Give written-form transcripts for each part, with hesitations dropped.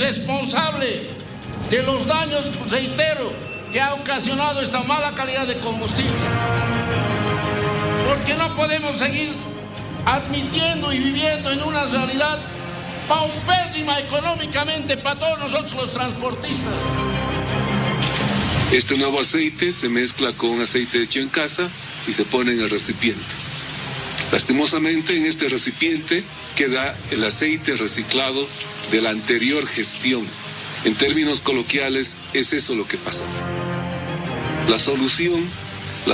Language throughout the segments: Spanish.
responsable de los daños, reitero, que ha ocasionado esta mala calidad de combustible. Porque no podemos seguir admitiendo y viviendo en una realidad paupérrima económicamente para todos nosotros los transportistas. Este nuevo aceite se mezcla con aceite hecho en casa y se pone en el recipiente. Lastimosamente, en este recipiente queda el aceite reciclado de la anterior gestión. En términos coloquiales, es eso lo que pasó. La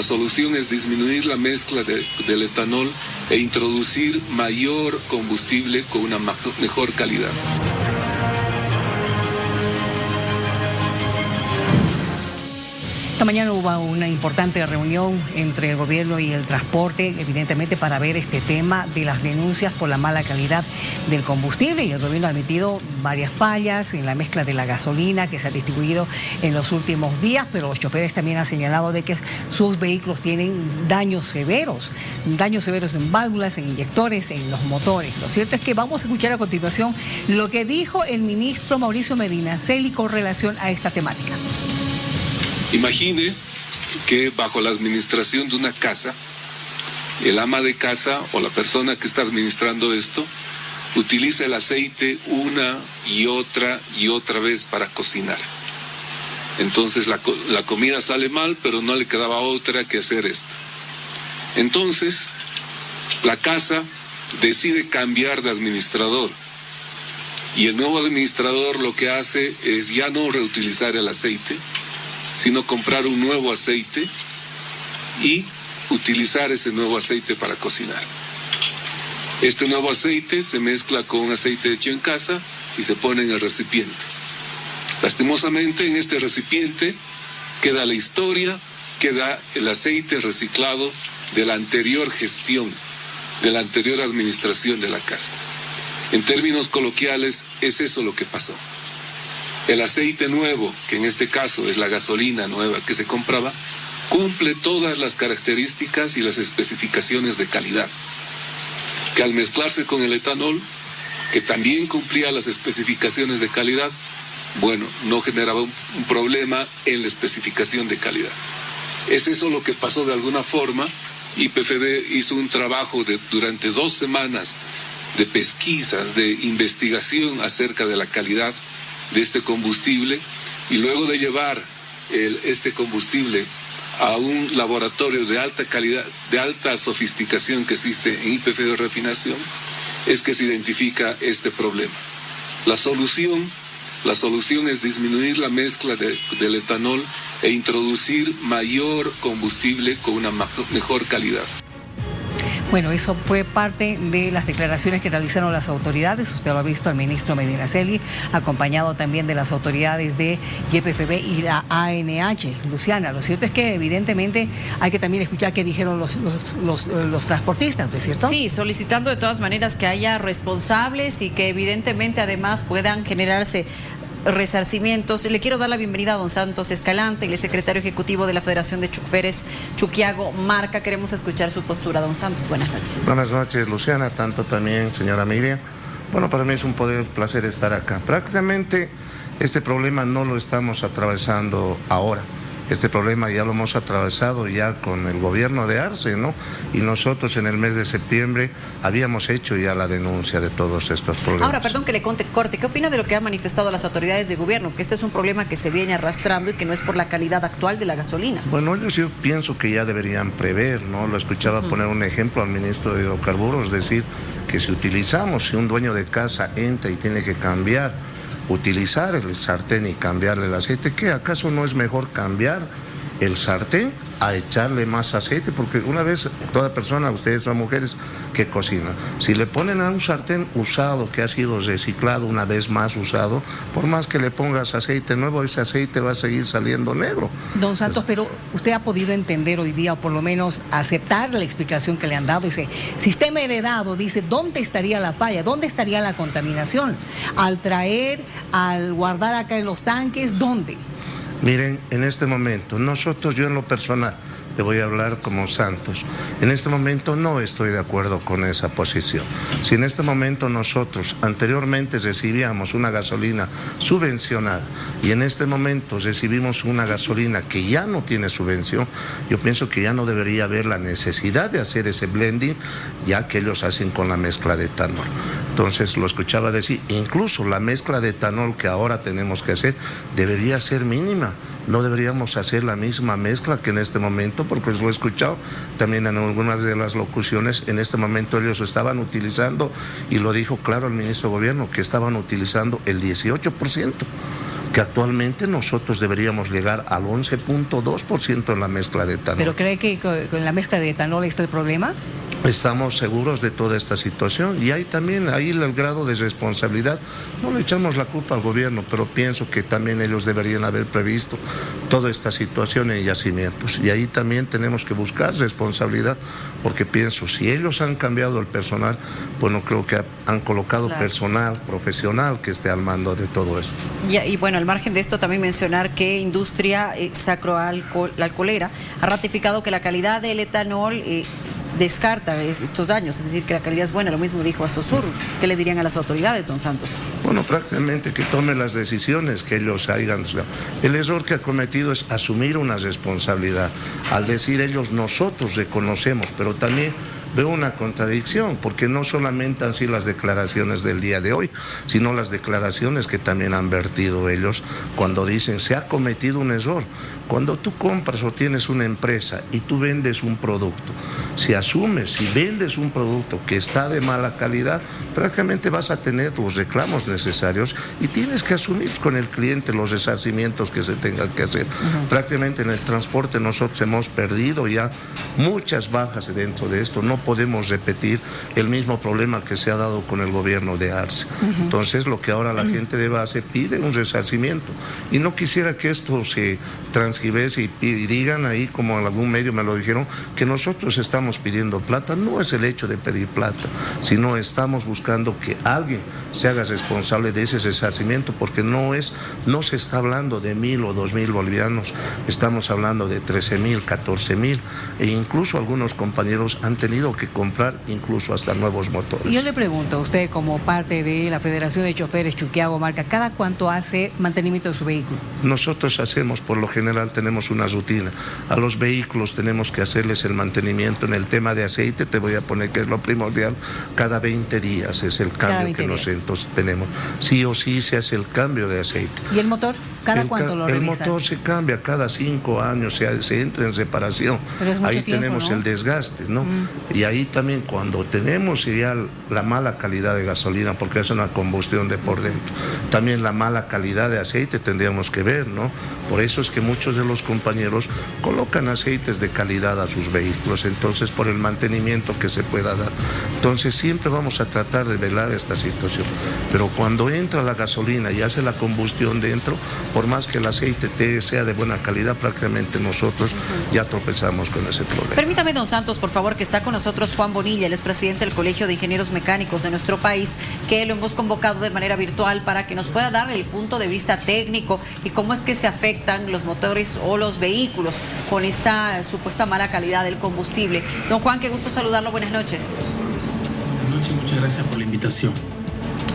solución es disminuir la mezcla del etanol e introducir mayor combustible con una mejor calidad. Esta mañana hubo una importante reunión entre el gobierno y el transporte, evidentemente para ver este tema de las denuncias por la mala calidad del combustible, y el gobierno ha admitido varias fallas en la mezcla de la gasolina que se ha distribuido en los últimos días, pero los choferes también han señalado de que sus vehículos tienen daños severos en válvulas, en inyectores, en los motores. Lo cierto es que vamos a escuchar a continuación lo que dijo el ministro Mauricio Medinaceli con relación a esta temática. Imagine que bajo la administración de una casa, el ama de casa o la persona que está administrando esto utiliza el aceite una y otra vez para cocinar. Entonces la comida sale mal, pero no le quedaba otra que hacer esto. Entonces la casa decide cambiar de administrador, y el nuevo administrador lo que hace es ya no reutilizar el aceite, sino comprar un nuevo aceite y utilizar ese nuevo aceite para cocinar. Este nuevo aceite se mezcla con un aceite hecho en casa y se pone en el recipiente. Lastimosamente, en este recipiente queda la historia, queda el aceite reciclado de la anterior gestión, de la anterior administración de la casa. En términos coloquiales, es eso lo que pasó. El aceite nuevo, que en este caso es la gasolina nueva que se compraba, cumple todas las características y las especificaciones de calidad, que al mezclarse con el etanol, que también cumplía las especificaciones de calidad, bueno, no generaba un problema en la especificación de calidad. Es eso lo que pasó de alguna forma. YPFB hizo un trabajo durante 2 semanas de pesquisa, de investigación acerca de la calidad de este combustible, y luego de llevar este combustible a un laboratorio de alta calidad, de alta sofisticación que existe en YPF de refinación, es que se identifica este problema. La solución es disminuir la mezcla del etanol e introducir mayor combustible con una mejor calidad. Bueno, eso fue parte de las declaraciones que realizaron las autoridades. Usted lo ha visto al ministro Medinaceli, acompañado también de las autoridades de YPFB y la ANH. Luciana, lo cierto es que evidentemente hay que también escuchar qué dijeron los transportistas, ¿no es cierto? Sí, solicitando de todas maneras que haya responsables y que evidentemente además puedan generarse resarcimientos. Le quiero dar la bienvenida a don Santos Escalante, el secretario ejecutivo de la Federación de Choferes Chuquiago Marca. Queremos escuchar su postura, don Santos. Buenas noches. Buenas noches, Luciana, tanto también, señora Miriam. Bueno, para mí es un placer estar acá. Prácticamente este problema no lo estamos atravesando ahora. Este problema ya lo hemos atravesado ya con el gobierno de Arce, ¿no? Y nosotros en el mes de septiembre habíamos hecho ya la denuncia de todos estos problemas. Ahora, perdón que le corte, ¿qué opina de lo que han manifestado las autoridades de gobierno? Que este es un problema que se viene arrastrando y que no es por la calidad actual de la gasolina. Bueno, yo pienso que ya deberían prever, ¿no? Lo escuchaba poner un ejemplo al ministro de Hidrocarburos, decir que si un dueño de casa entra y tiene que utilizar el sartén y cambiarle el aceite, ¿qué acaso no es mejor cambiar el sartén a echarle más aceite? Porque una vez, toda persona, ustedes son mujeres que cocinan, si le ponen a un sartén usado que ha sido reciclado, una vez más usado, por más que le pongas aceite nuevo, ese aceite va a seguir saliendo negro. Don Santos, pero usted ha podido entender hoy día, o por lo menos aceptar la explicación que le han dado. Dice, sistema heredado, dice, ¿dónde estaría la falla? ¿Dónde estaría la contaminación? Al guardar acá en los tanques, ¿dónde? Miren, en este momento, nosotros, yo en lo personal, te voy a hablar como Santos. En este momento no estoy de acuerdo con esa posición. Si en este momento nosotros anteriormente recibíamos una gasolina subvencionada y en este momento recibimos una gasolina que ya no tiene subvención, yo pienso que ya no debería haber la necesidad de hacer ese blending, ya que ellos hacen con la mezcla de etanol. Entonces lo escuchaba decir, incluso la mezcla de etanol que ahora tenemos que hacer debería ser mínima. No deberíamos hacer la misma mezcla que en este momento, porque lo he escuchado también en algunas de las locuciones. En este momento ellos estaban utilizando, y lo dijo claro el ministro de Gobierno, que estaban utilizando el 18%, que actualmente nosotros deberíamos llegar al 11.2% en la mezcla de etanol. ¿Pero cree que con la mezcla de etanol está el problema? Estamos seguros de toda esta situación y hay también ahí el grado de responsabilidad. No le echamos la culpa al gobierno, pero pienso que también ellos deberían haber previsto toda esta situación en yacimientos. Y ahí también tenemos que buscar responsabilidad, porque pienso, si ellos han cambiado el personal, bueno, creo que han colocado personal profesional que esté al mando de todo esto. Y bueno, al margen de esto, también mencionar que Industria Sacroalcoholera ha ratificado que la calidad del etanol descarta estos daños, es decir, que la calidad es buena. Lo mismo dijo Asosur. ¿Qué le dirían a las autoridades, don Santos? Bueno, prácticamente que tomen las decisiones que ellos hagan. El error que ha cometido es asumir una responsabilidad. Al decir ellos, nosotros reconocemos, pero también veo una contradicción, porque no solamente han sido las declaraciones del día de hoy, sino las declaraciones que también han vertido ellos cuando dicen se ha cometido un error. Cuando tú compras o tienes una empresa y tú vendes un producto, si asumes, si vendes un producto que está de mala calidad, prácticamente vas a tener los reclamos necesarios y tienes que asumir con el cliente los resarcimientos que se tengan que hacer. Prácticamente en el transporte nosotros hemos perdido ya muchas bajas dentro de esto. No podemos repetir el mismo problema que se ha dado con el gobierno de Arce. Entonces lo que ahora la gente debe hacer, pide un resarcimiento. Y no quisiera que esto se transgiverse y digan ahí, como en algún medio me lo dijeron, que nosotros estamos pidiendo plata. No es el hecho de pedir plata, sino estamos buscando que alguien se haga responsable de ese resarcimiento, porque no se está hablando de 1.000 o 2.000 bolivianos, estamos hablando de 13.000, 14.000, e incluso algunos compañeros han tenido que comprar incluso hasta nuevos motores. Yo le pregunto, usted como parte de la Federación de Choferes Chuquiago Marca, ¿cada cuánto hace mantenimiento de su vehículo? Nosotros hacemos, por lo general tenemos una rutina. A los vehículos tenemos que hacerles el mantenimiento. En el tema de aceite, te voy a poner que es lo primordial, cada 20 días es el cambio que nosotros tenemos. Sí o sí se hace el cambio de aceite. ¿Y el motor? ¿Cada cuánto lo revisan? El motor se cambia cada 5 años, se entra en reparación. Pero es mucho ahí tiempo, tenemos, ¿no?, el desgaste, ¿no? Y ahí también cuando tenemos ya la mala calidad de gasolina, porque es una combustión de por dentro, también la mala calidad de aceite tendríamos que ver, ¿no? Por eso es que muchos de los compañeros colocan aceites de calidad a sus vehículos, entonces por el mantenimiento que se pueda dar. Entonces siempre vamos a tratar de velar esta situación. Pero cuando entra la gasolina y hace la combustión dentro, por más que el aceite sea de buena calidad, prácticamente nosotros ya tropezamos con ese problema. Permítame, don Santos, por favor, que está con nosotros Juan Bonilla, él es presidente del Colegio de Ingenieros Mecánicos de nuestro país, que lo hemos convocado de manera virtual para que nos pueda dar el punto de vista técnico y cómo es que se afectan los motores o los vehículos con esta supuesta mala calidad del combustible. Don Juan, qué gusto saludarlo, buenas noches. Buenas noches, muchas gracias por la invitación.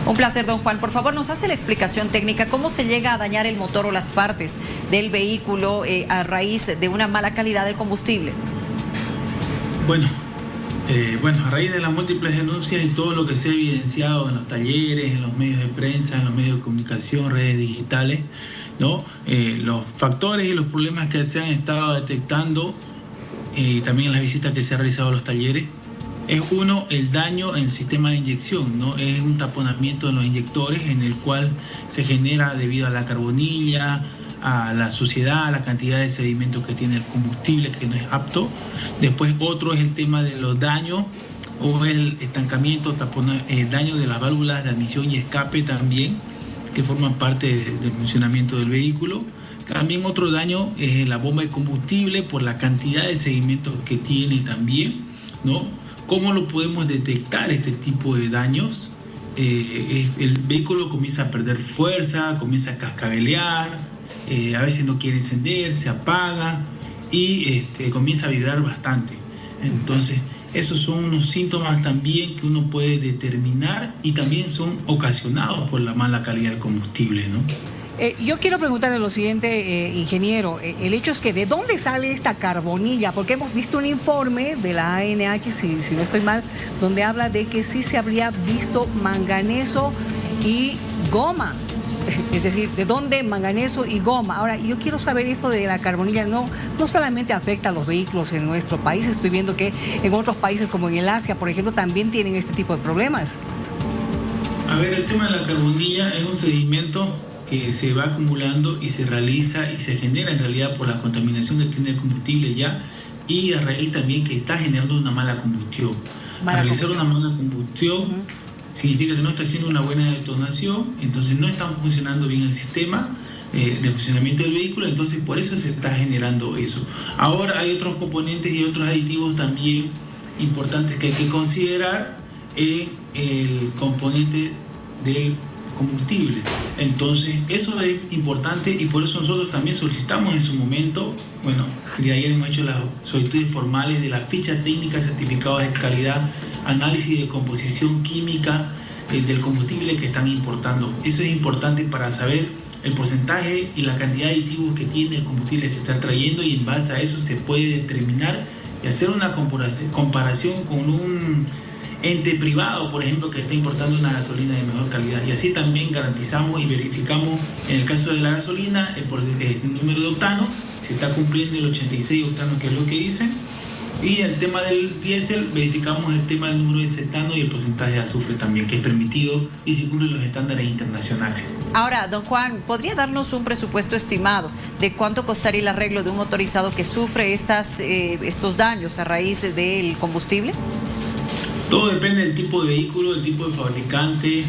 Un placer, don Juan. Por favor, nos hace la explicación técnica, cómo se llega a dañar el motor o las partes del vehículo a raíz de una mala calidad del combustible. Bueno, a raíz de las múltiples denuncias y todo lo que se ha evidenciado en los talleres, en los medios de prensa, en los medios de comunicación, redes digitales, ¿no? Los factores y los problemas que se han estado detectando, también en las visitas que se han realizado a los talleres, es uno, el daño en el sistema de inyección, ¿no? Es un taponamiento en los inyectores en el cual se genera debido a la carbonilla, a la suciedad, a la cantidad de sedimentos que tiene el combustible que no es apto. Después otro es el tema de los daños o el estancamiento, daño de las válvulas de admisión y escape también, que forman parte del funcionamiento del vehículo. También otro daño es la bomba de combustible por la cantidad de sedimentos que tiene también, ¿no? ¿Cómo lo podemos detectar este tipo de daños? El vehículo comienza a perder fuerza, comienza a cascabelear, a veces no quiere encender, se apaga y comienza a vibrar bastante. Entonces, esos son unos síntomas también que uno puede determinar y también son ocasionados por la mala calidad del combustible, ¿no? Yo quiero preguntarle lo siguiente, ingeniero. El hecho es que ¿de dónde sale esta carbonilla? Porque hemos visto un informe de la ANH, si no estoy mal, donde habla de que sí se habría visto manganeso y goma. Es decir, ¿de dónde manganeso y goma? Ahora, yo quiero saber esto de la carbonilla. No solamente afecta a los vehículos en nuestro país. Estoy viendo que en otros países, como en el Asia, por ejemplo, también tienen este tipo de problemas. A ver, el tema de la carbonilla es un sedimento que se va acumulando y se realiza y se genera en realidad por la contaminación que tiene el combustible ya, y a raíz también que está generando una mala combustión. Realizar una mala combustión significa que no está haciendo una buena detonación, entonces no está funcionando bien el sistema de funcionamiento del vehículo, entonces por eso se está generando eso. Ahora hay otros componentes y otros aditivos también importantes que hay que considerar en el componente del combustible. Entonces eso es importante y por eso nosotros también solicitamos en su momento, bueno, de ayer hemos hecho las solicitudes formales de la ficha técnica certificada de calidad, análisis de composición química del combustible que están importando. Eso es importante para saber el porcentaje y la cantidad de aditivos que tiene el combustible que están trayendo, y en base a eso se puede determinar y hacer una comparación con un ente privado, por ejemplo, que está importando una gasolina de mejor calidad, y así también garantizamos y verificamos en el caso de la gasolina el número de octanos, si está cumpliendo el 86 octanos, que es lo que dicen, y el tema del diésel verificamos el tema del número de cetano y el porcentaje de azufre también, que es permitido y si cumple los estándares internacionales. Ahora, don Juan, ¿podría darnos un presupuesto estimado de cuánto costaría el arreglo de un motorizado que sufre estos daños a raíz del combustible? Todo depende del tipo de vehículo, del tipo de fabricante,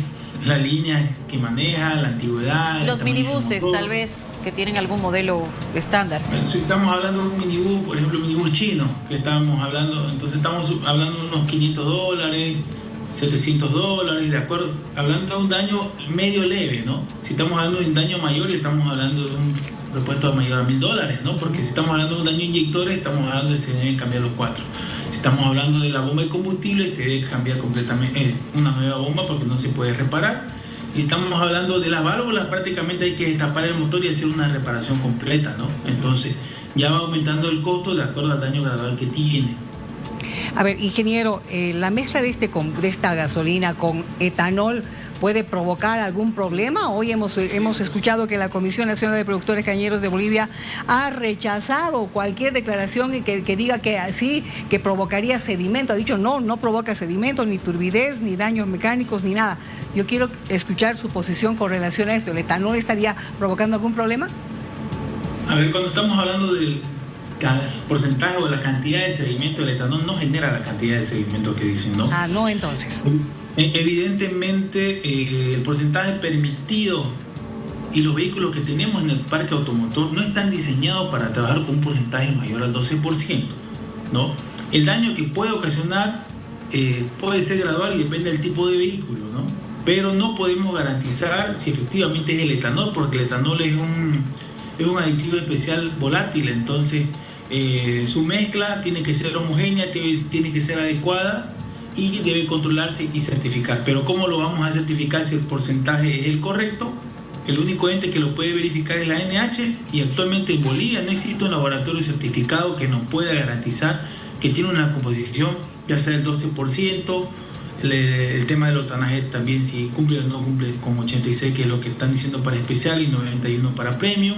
la línea que maneja, la antigüedad. Los minibuses, tal vez, que tienen algún modelo estándar. Si estamos hablando de un minibús, por ejemplo, un minibús chino, que estábamos hablando, entonces estamos hablando de unos $500, $700, de acuerdo, hablando de un daño medio leve, ¿no? Si estamos hablando de un daño mayor, estamos hablando de un repuesto mayor a $1000, ¿no? Porque si estamos hablando de un daño inyectores, estamos hablando de que se deben cambiar los 4. Si estamos hablando de la bomba de combustible, se debe cambiar completamente una nueva bomba porque no se puede reparar. Y estamos hablando de las válvulas, prácticamente hay que destapar el motor y hacer una reparación completa, ¿no? Entonces ya va aumentando el costo de acuerdo al daño gradual que tiene. A ver, ingeniero, la mezcla de esta gasolina con etanol puede provocar algún problema. Hoy hemos escuchado que la Comisión Nacional de Productores Cañeros de Bolivia ha rechazado cualquier declaración que diga que así, que provocaría sedimento. Ha dicho no provoca sedimento, ni turbidez, ni daños mecánicos, ni nada. Yo quiero escuchar su posición con relación a esto. ¿El etanol estaría provocando algún problema? A ver, cuando estamos hablando del porcentaje o la cantidad de sedimento, el etanol no genera la cantidad de sedimento que dicen, ¿no? Ah, no, entonces. Evidentemente, el porcentaje permitido y los vehículos que tenemos en el parque automotor no están diseñados para trabajar con un porcentaje mayor al 12%, ¿no? El daño que puede ocasionar puede ser gradual y depende del tipo de vehículo, ¿no? Pero no podemos garantizar si efectivamente es el etanol, porque el etanol es un aditivo especial volátil, entonces su mezcla tiene que ser homogénea, tiene que ser adecuada y debe controlarse y certificar. Pero ¿cómo lo vamos a certificar si el porcentaje es el correcto? El único ente que lo puede verificar es la ANH, y actualmente en Bolivia no existe un laboratorio certificado que nos pueda garantizar que tiene una composición ya sea del 12%, el tema del octanaje también, si cumple o no cumple con 86, que es lo que están diciendo para especial, y 91 para premio.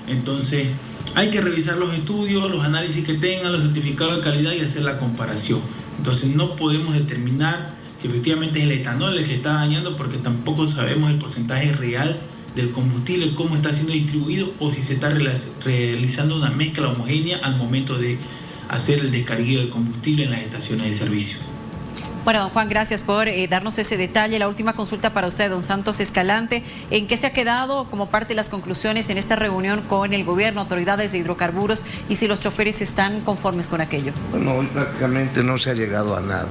Entonces hay que revisar los estudios, los análisis que tengan, los certificados de calidad y hacer la comparación. Entonces no podemos determinar si efectivamente es el etanol el que está dañando, porque tampoco sabemos el porcentaje real del combustible, cómo está siendo distribuido, o si se está realizando una mezcla homogénea al momento de hacer el descargueo de combustible en las estaciones de servicio. Bueno, don Juan, gracias por darnos ese detalle. La última consulta para usted, don Santos Escalante. ¿En qué se ha quedado como parte de las conclusiones en esta reunión con el gobierno, autoridades de hidrocarburos, y si los choferes están conformes con aquello? Bueno, hoy prácticamente no se ha llegado a nada.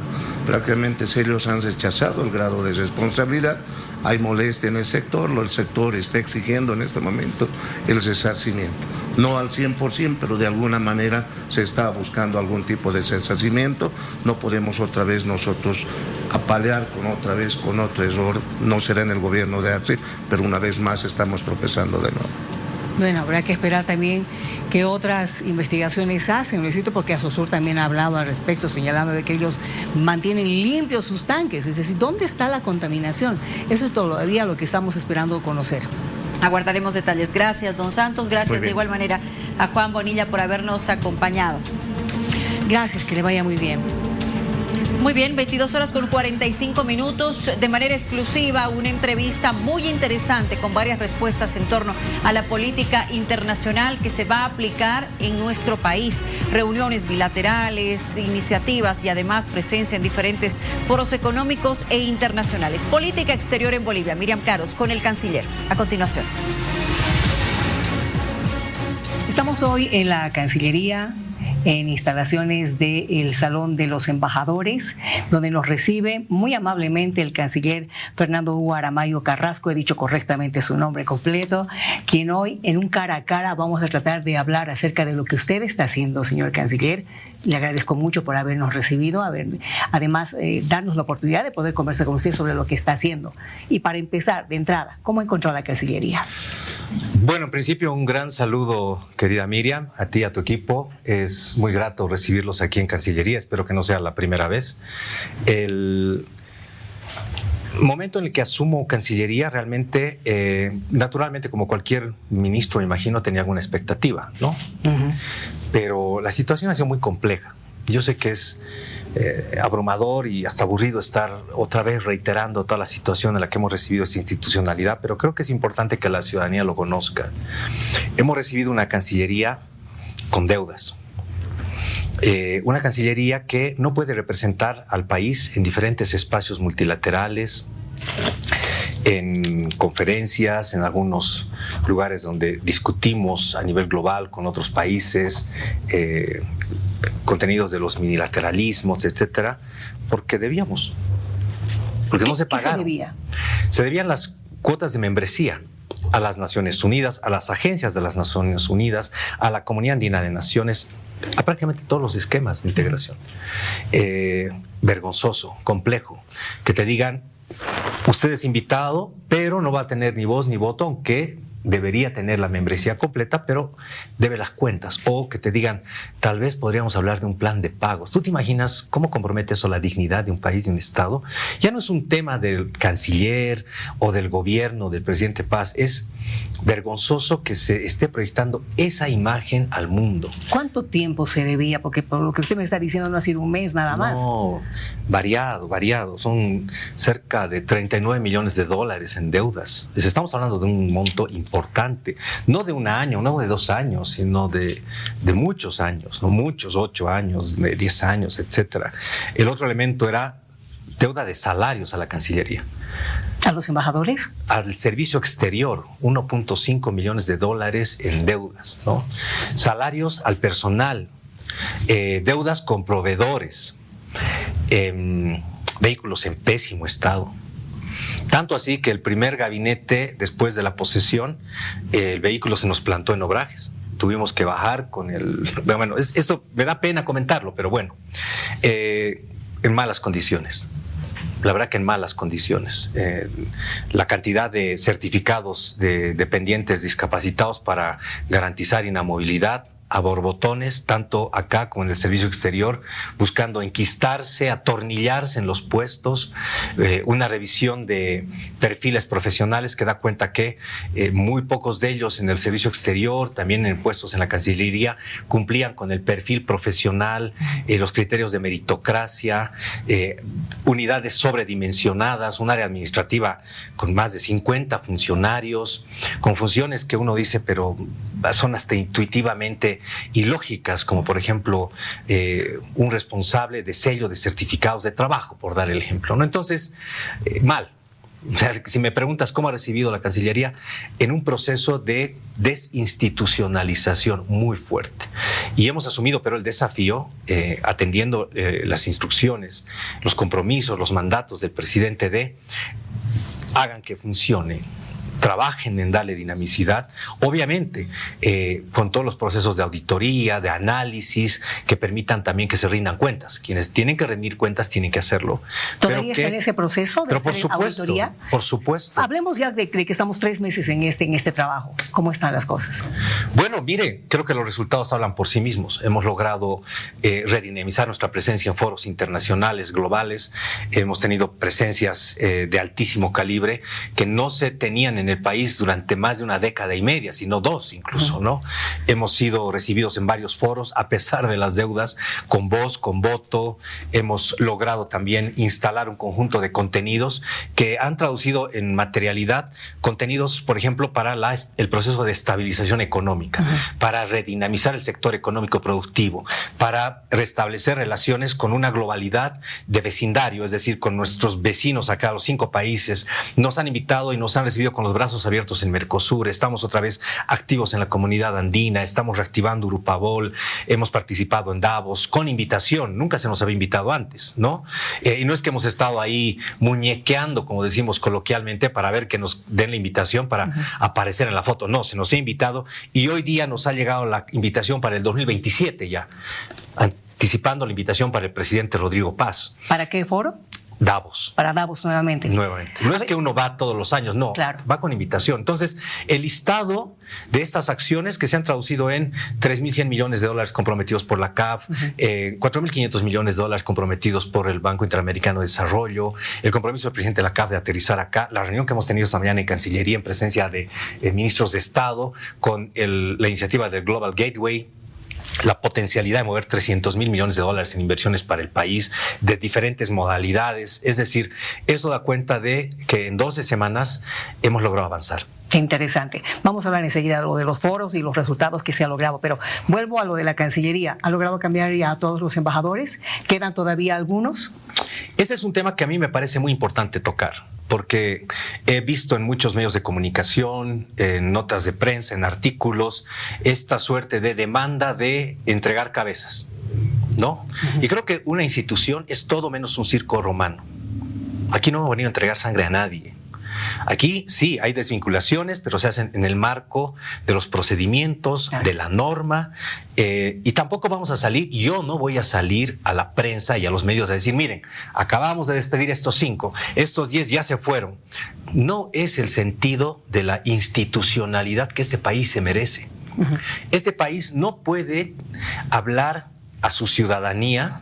Prácticamente ellos han rechazado el grado de responsabilidad. Hay molestia en el sector está exigiendo en este momento el resarcimiento. No al 100%, pero de alguna manera se está buscando algún tipo de resarcimiento. No podemos otra vez nosotros apalear con otro error. No será en el gobierno de Arce, pero una vez más estamos tropezando de nuevo. Bueno, habrá que esperar también qué otras investigaciones hacen, Luisito, porque Asosur también ha hablado al respecto, señalando de que ellos mantienen limpios sus tanques. Es decir, ¿dónde está la contaminación? Eso es todavía lo que estamos esperando conocer. Aguardaremos detalles. Gracias, don Santos. Gracias de igual manera a Juan Bonilla por habernos acompañado. Gracias, que le vaya muy bien. Muy bien, 22:45. De manera exclusiva, una entrevista muy interesante con varias respuestas en torno a la política internacional que se va a aplicar en nuestro país. Reuniones bilaterales, iniciativas y además presencia en diferentes foros económicos e internacionales. Política exterior en Bolivia. Miriam Caros con el canciller. A continuación. Estamos hoy en la Cancillería, en instalaciones del Salón de los Embajadores, donde nos recibe muy amablemente el canciller Fernando Hugo Aramayo Carrasco, he dicho correctamente su nombre completo, quien hoy en un cara a cara vamos a tratar de hablar acerca de lo que usted está haciendo, señor canciller. Le agradezco mucho por habernos recibido, además darnos la oportunidad de poder conversar con usted sobre lo que está haciendo. Y para empezar, de entrada, ¿cómo encontró la Cancillería? Bueno, en principio un gran saludo, querida Miriam, a ti y a tu equipo. Es muy grato recibirlos aquí en Cancillería, espero que no sea la primera vez. El momento en el que asumo Cancillería, realmente, naturalmente, como cualquier ministro, me imagino, tenía alguna expectativa, ¿no? Pero la situación ha sido muy compleja. Yo sé que es abrumador y hasta aburrido estar otra vez reiterando toda la situación en la que hemos recibido esta institucionalidad, pero creo que es importante que la ciudadanía lo conozca. Hemos recibido una Cancillería con deudas. Una Cancillería que no puede representar al país en diferentes espacios multilaterales, en conferencias, en algunos lugares donde discutimos a nivel global con otros países, contenidos de los minilateralismos, etcétera, porque debíamos. Porque no se pagaron. ¿Qué se debía? Se debían las cuotas de membresía a las Naciones Unidas, a las agencias de las Naciones Unidas, a la Comunidad Andina de Naciones, a prácticamente todos los esquemas de integración. Vergonzoso, complejo, que te digan, usted es invitado, pero no va a tener ni voz ni voto, aunque debería tener la membresía completa, pero debe las cuentas. O que te digan, tal vez podríamos hablar de un plan de pagos. ¿Tú te imaginas cómo compromete eso la dignidad de un país, de un Estado? Ya no es un tema del canciller o del gobierno, del presidente Paz. Es vergonzoso que se esté proyectando esa imagen al mundo. ¿Cuánto tiempo se debía? Porque por lo que usted me está diciendo no ha sido un mes nada más. No, variado. Son cerca de 39 millones de dólares en deudas. Estamos hablando de un monto importante, no de un año, no de 2 años, sino de muchos años, no muchos, 8 años, de 10 años, etcétera. El otro elemento era deuda de salarios a la Cancillería. ¿A los embajadores? Al servicio exterior, 1.5 millones de dólares en deudas, ¿no? Salarios al personal, deudas con proveedores, vehículos en pésimo estado. Tanto así que el primer gabinete, después de la posesión, el vehículo se nos plantó en Obrajes. Tuvimos que bajar con el... Bueno, esto me da pena comentarlo, pero bueno, en malas condiciones. La verdad que en malas condiciones. La cantidad de certificados de dependientes discapacitados para garantizar inamovilidad a borbotones, tanto acá como en el servicio exterior, buscando enquistarse, atornillarse en los puestos, una revisión de perfiles profesionales que da cuenta que muy pocos de ellos en el servicio exterior, también en puestos en la Cancillería, cumplían con el perfil profesional, los criterios de meritocracia, unidades sobredimensionadas, un área administrativa con más de 50 funcionarios, con funciones que uno dice, pero son hasta intuitivamente ilógicas, como por ejemplo un responsable de sello de certificados de trabajo, por dar el ejemplo, ¿no? Entonces, mal. O sea, si me preguntas cómo ha recibido la Cancillería, en un proceso de desinstitucionalización muy fuerte. Y hemos asumido, pero el desafío, atendiendo las instrucciones, los compromisos, los mandatos del presidente hagan que funcione, trabajen en darle dinamicidad, obviamente con todos los procesos de auditoría, de análisis, que permitan también que se rindan cuentas. Quienes tienen que rendir cuentas tienen que hacerlo. ¿Todavía está en ese proceso de hacer auditoría? Por supuesto. Hablemos ya de que estamos 3 meses en este trabajo. ¿Cómo están las cosas? Bueno, mire, creo que los resultados hablan por sí mismos. Hemos logrado redinamizar nuestra presencia en foros internacionales, globales. Hemos tenido presencias de altísimo calibre que no se tenían en el país durante más de una década y media, sino 2 incluso, ¿no? Hemos sido recibidos en varios foros a pesar de las deudas, con voz, con voto. Hemos logrado también instalar un conjunto de contenidos que han traducido en materialidad, contenidos, por ejemplo, para el proceso de estabilización económica, para redinamizar el sector económico productivo, para restablecer relaciones con una globalidad de vecindario, es decir, con nuestros vecinos acá, los 5 países. Nos han invitado y nos han recibido con los brazos abiertos en Mercosur. Estamos otra vez activos en la comunidad andina, estamos reactivando Urupabol, hemos participado en Davos con invitación, nunca se nos había invitado antes, ¿no? Y no es que hemos estado ahí muñequeando, como decimos coloquialmente, para ver que nos den la invitación para aparecer en la foto. No, se nos ha invitado y hoy día nos ha llegado la invitación para el 2027 ya, anticipando la invitación para el presidente Rodrigo Paz. ¿Para qué foro? Davos. Para Davos nuevamente. Nuevamente. No es que uno va todos los años, no. Claro. Va con invitación. Entonces, el listado de estas acciones que se han traducido en $3.100 millones comprometidos por la CAF, 4.500 millones de dólares comprometidos por el Banco Interamericano de Desarrollo, el compromiso del presidente de la CAF de aterrizar acá, la reunión que hemos tenido esta mañana en Cancillería en presencia de ministros de Estado con la iniciativa del Global Gateway, la potencialidad de mover $300.000 millones en inversiones para el país de diferentes modalidades. Es decir, eso da cuenta de que en 12 semanas hemos logrado avanzar. Qué interesante. Vamos a hablar enseguida de lo de los foros y los resultados que se ha logrado, pero vuelvo a lo de la Cancillería. ¿Ha logrado cambiar ya a todos los embajadores? ¿Quedan todavía algunos? Ese es un tema que a mí me parece muy importante tocar, porque he visto en muchos medios de comunicación, en notas de prensa, en artículos, esta suerte de demanda de entregar cabezas, ¿no? Y creo que una institución es todo menos un circo romano. Aquí no hemos venido a entregar sangre a nadie. Aquí sí hay desvinculaciones, pero se hacen en el marco de los procedimientos, de la norma, y tampoco vamos a salir, yo no voy a salir a la prensa y a los medios a decir, miren, acabamos de despedir estos 5, estos 10 ya se fueron. No es el sentido de la institucionalidad que este país se merece. Este país no puede hablar a su ciudadanía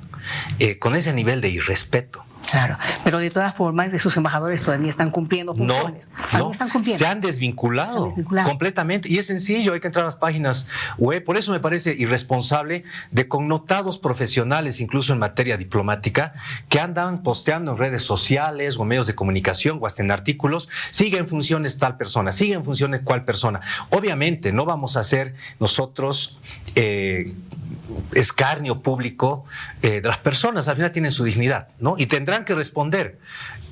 con ese nivel de irrespeto. Claro, pero de todas formas, sus embajadores todavía están cumpliendo funciones. No, se han desvinculado completamente. Y es sencillo, hay que entrar a las páginas web. Por eso me parece irresponsable de connotados profesionales, incluso en materia diplomática, que andan posteando en redes sociales o en medios de comunicación o hasta en artículos, sigue en funciones tal persona, sigue en funciones cual persona. Obviamente no vamos a hacer nosotros escarnio público de las personas. Al final tienen su dignidad, ¿no? Y tendrán que responder.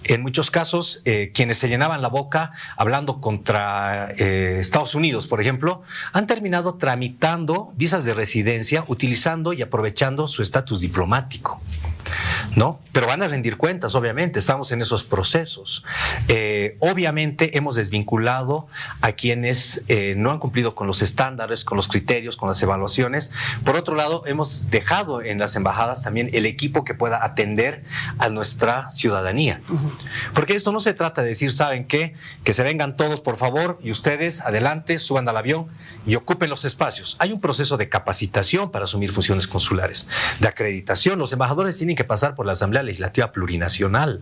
En muchos casos, quienes se llenaban la boca hablando contra Estados Unidos, por ejemplo, han terminado tramitando visas de residencia, utilizando y aprovechando su estatus diplomático, ¿no? Pero van a rendir cuentas, obviamente, estamos en esos procesos. Obviamente hemos desvinculado a quienes no han cumplido con los estándares, con los criterios, con las evaluaciones. Por otro lado, hemos dejado en las embajadas también el equipo que pueda atender a nuestra ciudadanía. Porque esto no se trata de decir, ¿saben qué? Que se vengan todos, por favor, y ustedes adelante, suban al avión y ocupen los espacios. Hay un proceso de capacitación para asumir funciones consulares, de acreditación. Los embajadores tienen que pasar por la Asamblea Legislativa Plurinacional,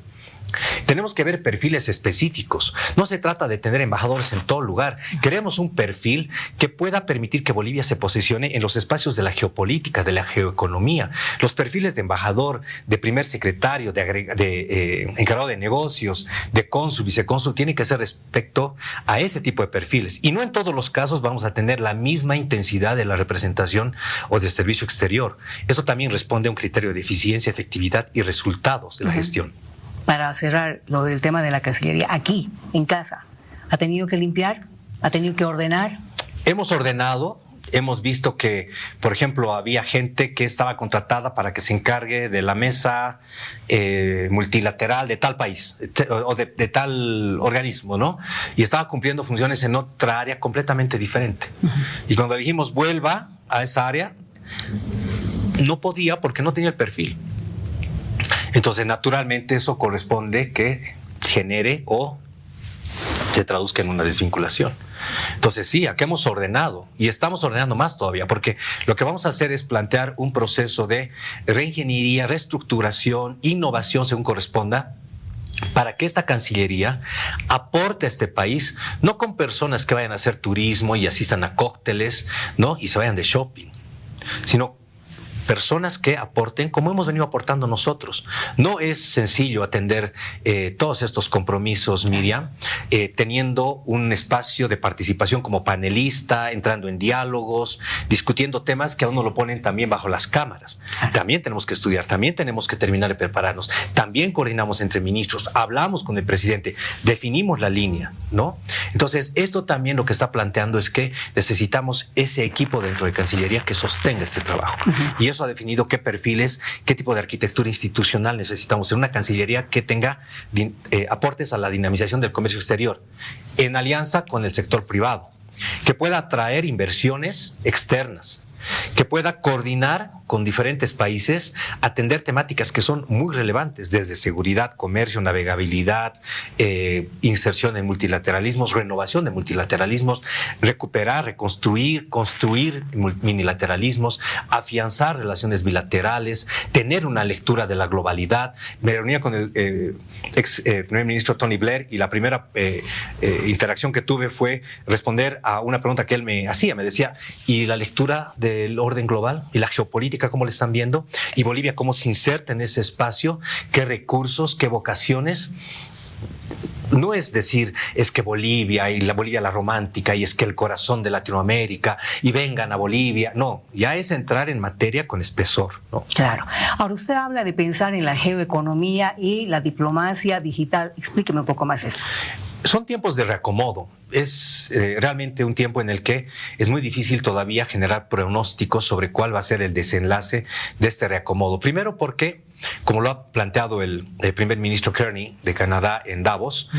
Tenemos que ver perfiles específicos. No se trata de tener embajadores en todo lugar. Queremos un perfil que pueda permitir que Bolivia se posicione en los espacios de la geopolítica, de la geoeconomía. Los perfiles de embajador, de primer secretario, de encargado de negocios, de cónsul, vicecónsul, tienen que ser respecto a ese tipo de perfiles. Y no en todos los casos vamos a tener la misma intensidad de la representación o de servicio exterior. Esto también responde a un criterio de eficiencia, efectividad y resultados de la gestión. Para cerrar lo del tema de la Cancillería, aquí, en casa, ¿ha tenido que limpiar? ¿Ha tenido que ordenar? Hemos ordenado. Hemos visto que, por ejemplo, había gente que estaba contratada para que se encargue de la mesa multilateral de tal país o de tal organismo, ¿no? Y estaba cumpliendo funciones en otra área completamente diferente. Y cuando dijimos vuelva a esa área, no podía porque no tenía el perfil. Entonces, naturalmente, eso corresponde que genere o se traduzca en una desvinculación. Entonces, sí, aquí hemos ordenado y estamos ordenando más todavía, porque lo que vamos a hacer es plantear un proceso de reingeniería, reestructuración, innovación, según corresponda, para que esta Cancillería aporte a este país, no con personas que vayan a hacer turismo y asistan a cócteles, ¿no? Y se vayan de shopping, sino personas que aporten como hemos venido aportando nosotros. No es sencillo atender todos estos compromisos, Miriam, teniendo un espacio de participación como panelista, entrando en diálogos, discutiendo temas que a uno lo ponen también bajo las cámaras. También tenemos que estudiar, también tenemos que terminar de prepararnos, también coordinamos entre ministros, hablamos con el presidente, definimos la línea, ¿no? Entonces, esto también lo que está planteando es que necesitamos ese equipo dentro de Cancillería que sostenga este trabajo. Y eso ha definido qué perfiles, qué tipo de arquitectura institucional necesitamos en una Cancillería que tenga aportes a la dinamización del comercio exterior en alianza con el sector privado, que pueda atraer inversiones externas, que pueda coordinar con diferentes países, atender temáticas que son muy relevantes, desde seguridad, comercio, navegabilidad, inserción en multilateralismos, renovación de multilateralismos, recuperar, reconstruir, construir multilateralismos, afianzar relaciones bilaterales, tener una lectura de la globalidad. Me reunía con el ex primer ministro Tony Blair y la primera interacción que tuve fue responder a una pregunta que él me hacía. Me decía, ¿y la lectura del orden global y la geopolítica, cómo le están viendo? Y Bolivia, ¿cómo se inserta en ese espacio? ¿Qué recursos, qué vocaciones? No es decir, es que Bolivia y la Bolivia la romántica y es que el corazón de Latinoamérica y vengan a Bolivia. No, ya es entrar en materia con espesor, ¿no? Claro. Ahora, usted habla de pensar en la geoeconomía y la diplomacia digital. Explíqueme un poco más esto. Son tiempos de reacomodo. Es realmente un tiempo en el que es muy difícil todavía generar pronósticos sobre cuál va a ser el desenlace de este reacomodo. Primero porque, como lo ha planteado el primer ministro Kearney de Canadá en Davos,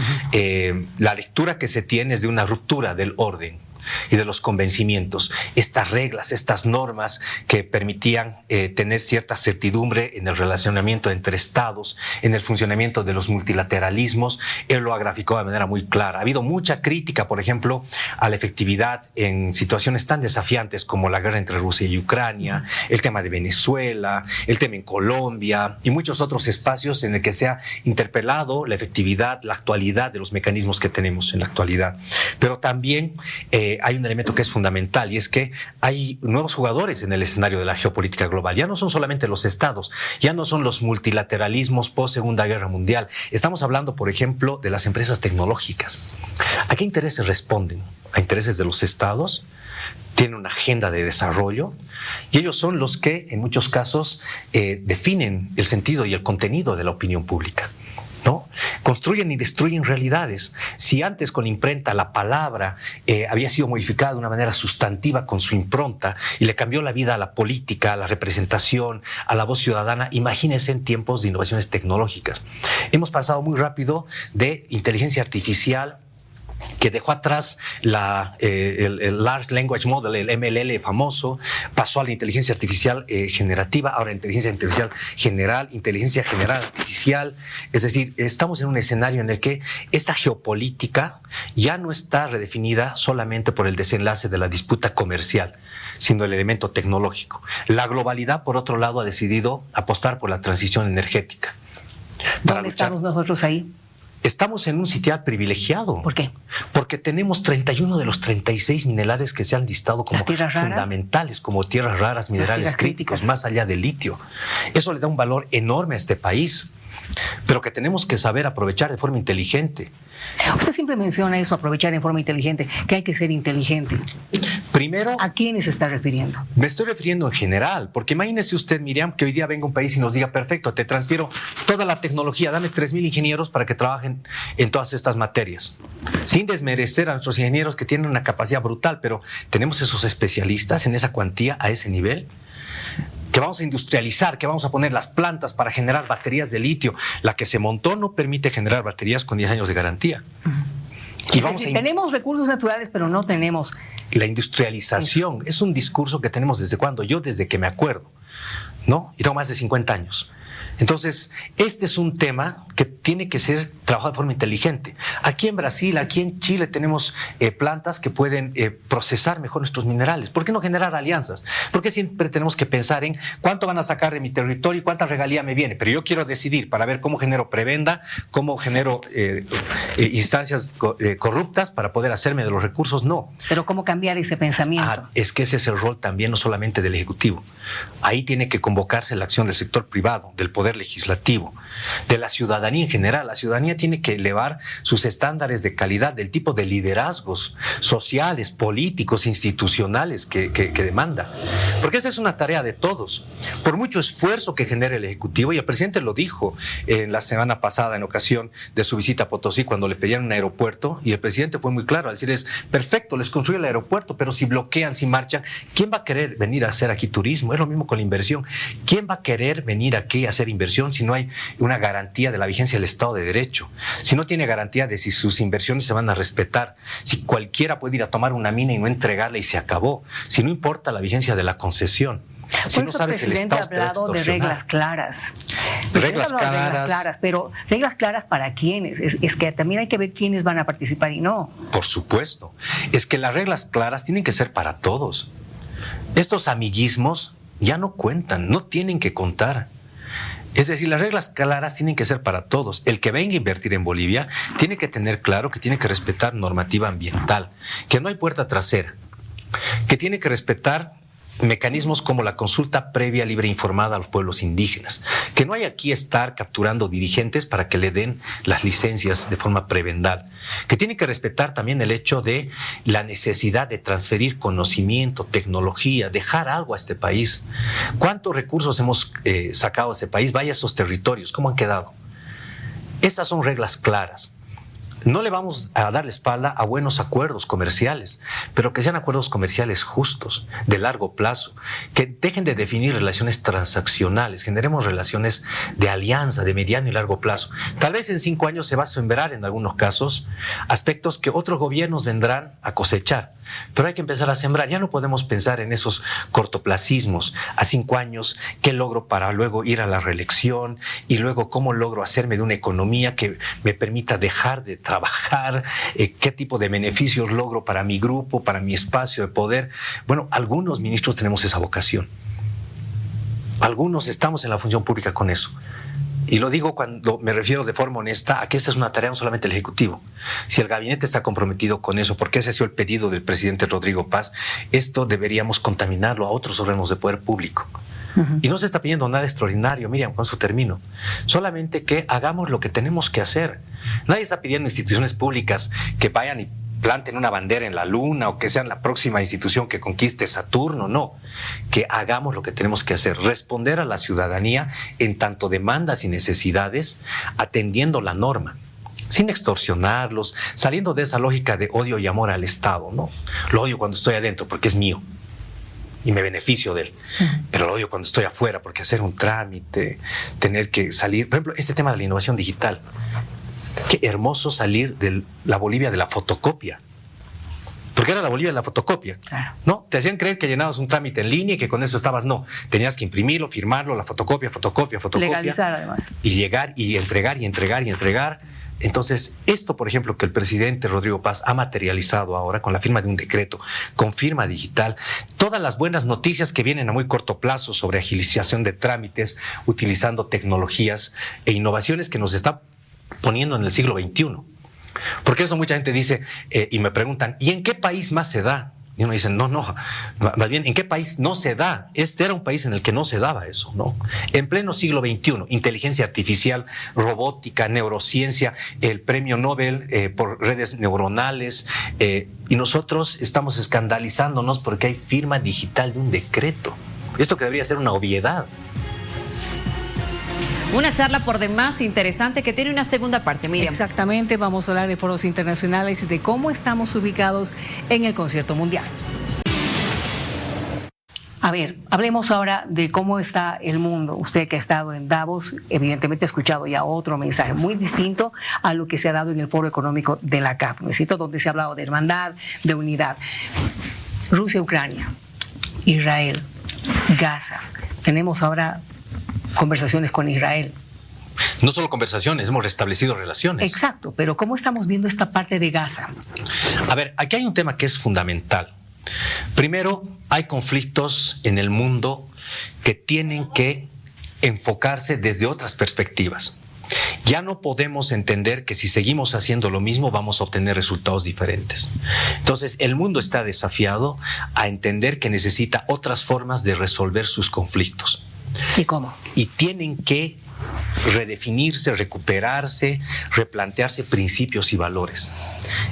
la lectura que se tiene es de una ruptura del orden y de los convencimientos. Estas reglas, estas normas que permitían tener cierta certidumbre en el relacionamiento entre estados, en el funcionamiento de los multilateralismos, él lo ha graficado de manera muy clara. Ha habido mucha crítica, por ejemplo, a la efectividad en situaciones tan desafiantes como la guerra entre Rusia y Ucrania, el tema de Venezuela, el tema en Colombia y muchos otros espacios en el que se ha interpelado la efectividad, la actualidad de los mecanismos que tenemos en la actualidad. Pero también hay un elemento que es fundamental y es que hay nuevos jugadores en el escenario de la geopolítica global. Ya no son solamente los estados, ya no son los multilateralismos post Segunda Guerra Mundial. Estamos hablando, por ejemplo, de las empresas tecnológicas. ¿A qué intereses responden? ¿A intereses de los estados? Tienen una agenda de desarrollo y ellos son los que, en muchos casos, definen el sentido y el contenido de la opinión pública, ¿no? Construyen y destruyen realidades. Si antes con la imprenta la palabra había sido modificada de una manera sustantiva con su impronta y le cambió la vida a la política, a la representación, a la voz ciudadana, imagínense en tiempos de innovaciones tecnológicas. Hemos pasado muy rápido de inteligencia artificial, que dejó atrás el Large Language Model, el MLL famoso, pasó a la inteligencia artificial generativa, ahora inteligencia artificial general, inteligencia general artificial. Es decir, estamos en un escenario en el que esta geopolítica ya no está redefinida solamente por el desenlace de la disputa comercial, sino el elemento tecnológico. La globalidad, por otro lado, ha decidido apostar por la transición energética. ¿Dónde estamos nosotros ahí? Estamos en un sitial privilegiado. ¿Por qué? Porque tenemos 31 de los 36 minerales que se han listado como fundamentales, como tierras raras, minerales críticos, más allá del litio. Eso le da un valor enorme a este país, pero que tenemos que saber aprovechar de forma inteligente. Usted siempre menciona eso, aprovechar en forma inteligente, que hay que ser inteligente. Primero, ¿a quiénes se está refiriendo? Me estoy refiriendo en general, porque imagínese usted, Miriam, que hoy día venga un país y nos diga, perfecto, te transfiero toda la tecnología, dame 3,000 ingenieros para que trabajen en todas estas materias. Sin desmerecer a nuestros ingenieros que tienen una capacidad brutal, pero tenemos esos especialistas en esa cuantía, a ese nivel, que vamos a industrializar, que vamos a poner las plantas para generar baterías de litio. La que se montó no permite generar baterías con 10 años de garantía. Y tenemos recursos naturales, pero no tenemos... La industrialización es un discurso que tenemos desde cuando, yo desde que me acuerdo, ¿no? Y tengo más de 50 años. Entonces, este es un tema que tiene que ser trabajado de forma inteligente. Aquí en Brasil, aquí en Chile tenemos plantas que pueden procesar mejor nuestros minerales. ¿Por qué no generar alianzas? Porque siempre tenemos que pensar en cuánto van a sacar de mi territorio y cuánta regalía me viene. Pero yo quiero decidir para ver cómo genero prebenda, cómo genero instancias corruptas para poder hacerme de los recursos. No. Pero ¿cómo cambiar ese pensamiento? Es que ese es el rol también no solamente del Ejecutivo. Ahí tiene que convocarse la acción del sector privado, del Poder Legislativo, de la ciudadanía en general. La ciudadanía tiene que elevar sus estándares de calidad del tipo de liderazgos sociales, políticos, institucionales que demanda. Porque esa es una tarea de todos. Por mucho esfuerzo que genere el Ejecutivo, y el presidente lo dijo en la semana pasada en ocasión de su visita a Potosí cuando le pedían un aeropuerto, y el presidente fue muy claro al decir, es perfecto, les construye el aeropuerto, pero si bloquean, si marchan, ¿quién va a querer venir a hacer aquí turismo? Es lo mismo con la inversión. ¿Quién va a querer venir aquí a hacer inversión si no hay una garantía de la vigencia del Estado de Derecho? Si no tiene garantía de si sus inversiones se van a respetar, si cualquiera puede ir a tomar una mina y no entregarla y se acabó, si no importa la vigencia de la concesión. Si no sabes el Estado ha hablado de reglas claras. Reglas claras, pero reglas claras para quiénes. Es que también hay que ver quiénes van a participar y no. Por supuesto. Es que las reglas claras tienen que ser para todos. Estos amiguismos ya no cuentan, no tienen que contar. Es decir, las reglas claras tienen que ser para todos. El que venga a invertir en Bolivia tiene que tener claro que tiene que respetar normativa ambiental, que no hay puerta trasera, que tiene que respetar mecanismos como la consulta previa, libre e informada a los pueblos indígenas, que no hay aquí estar capturando dirigentes para que le den las licencias de forma prebendal, que tiene que respetar también el hecho de la necesidad de transferir conocimiento, tecnología, dejar algo a este país. ¿Cuántos recursos hemos sacado a este país? Vaya a esos territorios, ¿cómo han quedado? Estas son reglas claras. No le vamos a dar la espalda a buenos acuerdos comerciales, pero que sean acuerdos comerciales justos, de largo plazo, que dejen de definir relaciones transaccionales, generemos relaciones de alianza, de mediano y largo plazo. Tal vez en 5 años se va a sembrar en algunos casos aspectos que otros gobiernos vendrán a cosechar, pero hay que empezar a sembrar. Ya no podemos pensar en esos cortoplacismos. A 5 años, ¿qué logro para luego ir a la reelección? Y luego, ¿cómo logro hacerme de una economía que me permita dejar de trabajar? ¿Qué tipo de beneficios logro para mi grupo, para mi espacio de poder? Bueno, algunos ministros tenemos esa vocación. Algunos estamos en la función pública con eso. Y lo digo cuando me refiero de forma honesta a que esta es una tarea no solamente del Ejecutivo. Si el gabinete está comprometido con eso, porque ese ha sido el pedido del presidente Rodrigo Paz, esto deberíamos contaminarlo a otros órganos de poder público. Y no se está pidiendo nada extraordinario, Miriam, con eso termino. Solamente que hagamos lo que tenemos que hacer. Nadie está pidiendo instituciones públicas que vayan y planten una bandera en la luna o que sean la próxima institución que conquiste Saturno, no. Que hagamos lo que tenemos que hacer, responder a la ciudadanía en tanto demandas y necesidades, atendiendo la norma, sin extorsionarlos, saliendo de esa lógica de odio y amor al Estado, ¿no? Lo odio cuando estoy adentro porque es mío y me beneficio de él, pero lo odio cuando estoy afuera porque hacer un trámite, tener que salir, por ejemplo, este tema de la innovación digital. Qué hermoso salir de la Bolivia de la fotocopia. Porque era la Bolivia de la fotocopia. Claro. ¿No? Te hacían creer que llenabas un trámite en línea y que con eso estabas. No, tenías que imprimirlo, firmarlo, la fotocopia. Legalizar además. Y llegar y entregar. Entonces, esto, por ejemplo, que el presidente Rodrigo Paz ha materializado ahora con la firma de un decreto, con firma digital, todas las buenas noticias que vienen a muy corto plazo sobre agilización de trámites, utilizando tecnologías e innovaciones que nos están poniendo en el siglo XXI. Porque eso mucha gente dice, y me preguntan, ¿y en qué país más se da? Y uno dice, no, más bien, ¿en qué país no se da? Este era un país en el que no se daba eso, ¿no? En pleno siglo XXI, inteligencia artificial, robótica, neurociencia, el premio Nobel por redes neuronales, y nosotros estamos escandalizándonos porque hay firma digital de un decreto. Esto que debería ser una obviedad. Una charla por demás interesante que tiene una segunda parte, Miriam. Exactamente, vamos a hablar de foros internacionales y de cómo estamos ubicados en el concierto mundial. A ver, hablemos ahora de cómo está el mundo. Usted que ha estado en Davos, evidentemente ha escuchado ya otro mensaje muy distinto a lo que se ha dado en el Foro Económico de la CAF, ¿no es cierto? Donde se ha hablado de hermandad, de unidad. Rusia, Ucrania, Israel, Gaza. Tenemos ahora conversaciones con Israel. No solo conversaciones, hemos restablecido relaciones. Exacto, pero ¿cómo estamos viendo esta parte de Gaza? A ver, aquí hay un tema que es fundamental. Primero, hay conflictos en el mundo que tienen que enfocarse desde otras perspectivas. Ya no podemos entender que si seguimos haciendo lo mismo vamos a obtener resultados diferentes. Entonces, el mundo está desafiado a entender que necesita otras formas de resolver sus conflictos. ¿Y cómo? Y tienen que redefinirse, recuperarse, replantearse principios y valores.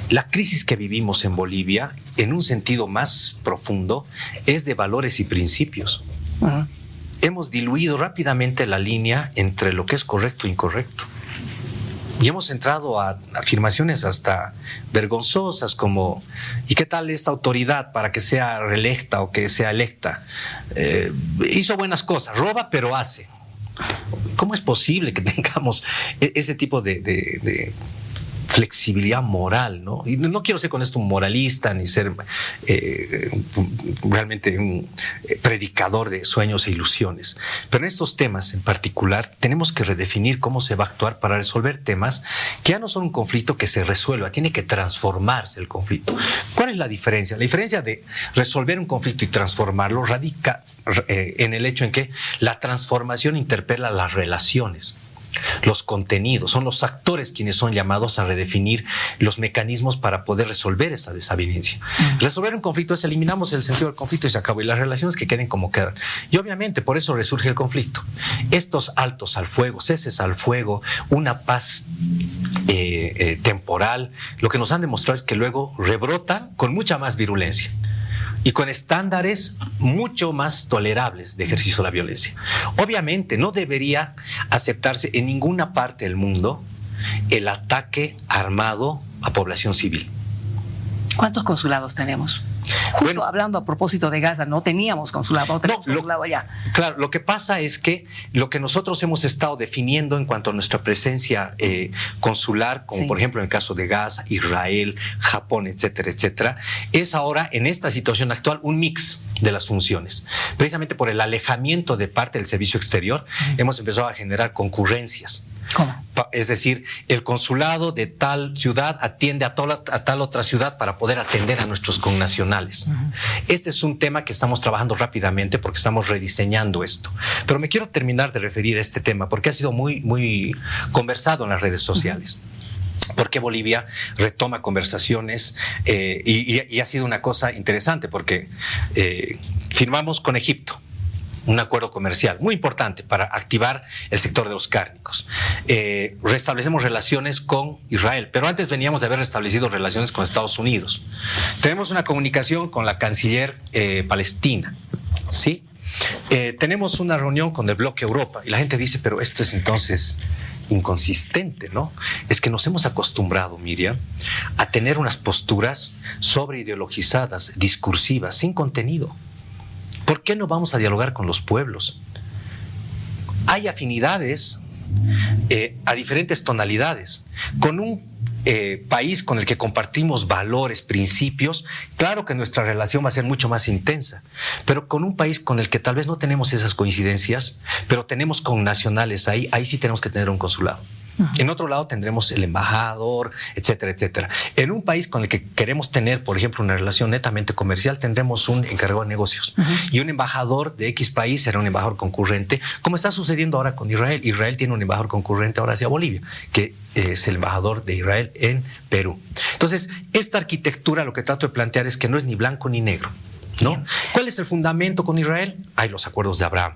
La crisis que vivimos en Bolivia, en un sentido más profundo, es de valores y principios. Uh-huh. Hemos diluido rápidamente la línea entre lo que es correcto e incorrecto. Y hemos entrado a afirmaciones hasta vergonzosas como ¿y qué tal esta autoridad para que sea reelecta o que sea electa? Hizo buenas cosas, roba pero hace. ¿Cómo es posible que tengamos ese tipo de flexibilidad moral, ¿no? Y no quiero ser con esto un moralista ni ser realmente un predicador de sueños e ilusiones, pero en estos temas en particular tenemos que redefinir cómo se va a actuar para resolver temas que ya no son un conflicto que se resuelva, tiene que transformarse el conflicto. ¿Cuál es la diferencia? La diferencia de resolver un conflicto y transformarlo radica en el hecho en que la transformación interpela las relaciones. Los contenidos, son los actores quienes son llamados a redefinir los mecanismos para poder resolver esa desavenencia. Resolver un conflicto es eliminamos el sentido del conflicto y se acabó, y las relaciones que queden como quedan. Y obviamente por eso resurge el conflicto. Estos altos al fuego, ceses al fuego, una paz temporal, lo que nos han demostrado es que luego rebrota con mucha más virulencia y con estándares mucho más tolerables de ejercicio de la violencia. Obviamente no debería aceptarse en ninguna parte del mundo el ataque armado a población civil. ¿Cuántos consulados tenemos? Justo hablando a propósito de Gaza, no teníamos consulado, no tenemos consulado allá. Claro, lo que pasa es que lo que nosotros hemos estado definiendo en cuanto a nuestra presencia consular, como por ejemplo en el caso de Gaza, Israel, Japón, etcétera, etcétera, es ahora en esta situación actual un mix de las funciones. Precisamente por el alejamiento de parte del servicio exterior, hemos empezado a generar concurrencias. ¿Cómo? Es decir, el consulado de tal ciudad atiende a tal otra ciudad para poder atender a nuestros connacionales. Este es un tema que estamos trabajando rápidamente porque estamos rediseñando esto. Pero me quiero terminar de referir a este tema porque ha sido muy conversado en las redes sociales. Porque Bolivia retoma conversaciones y ha sido una cosa interesante porque firmamos con Egipto un acuerdo comercial muy importante para activar el sector de los cárnicos. Restablecemos relaciones con Israel, pero antes veníamos de haber restablecido relaciones con Estados Unidos. Tenemos una comunicación con la canciller palestina, ¿sí? Tenemos una reunión con el bloque Europa y la gente dice, pero esto es entonces inconsistente, ¿no? Es que nos hemos acostumbrado, Miriam, a tener unas posturas sobreideologizadas, discursivas, sin contenido. ¿Por qué no vamos a dialogar con los pueblos? Hay afinidades a diferentes tonalidades. Con un país con el que compartimos valores, principios, claro que nuestra relación va a ser mucho más intensa, pero con un país con el que tal vez no tenemos esas coincidencias, pero tenemos connacionales ahí sí tenemos que tener un consulado. En otro lado tendremos el embajador, etcétera, etcétera. En un país con el que queremos tener, por ejemplo, una relación netamente comercial, tendremos un encargado de negocios. Y un embajador de X país será un embajador concurrente, como está sucediendo ahora con Israel. Israel tiene un embajador concurrente ahora hacia Bolivia, que es el embajador de Israel en Perú. Entonces, esta arquitectura lo que trato de plantear es que no es ni blanco ni negro, ¿no? ¿Cuál es el fundamento con Israel? Hay los acuerdos de Abraham.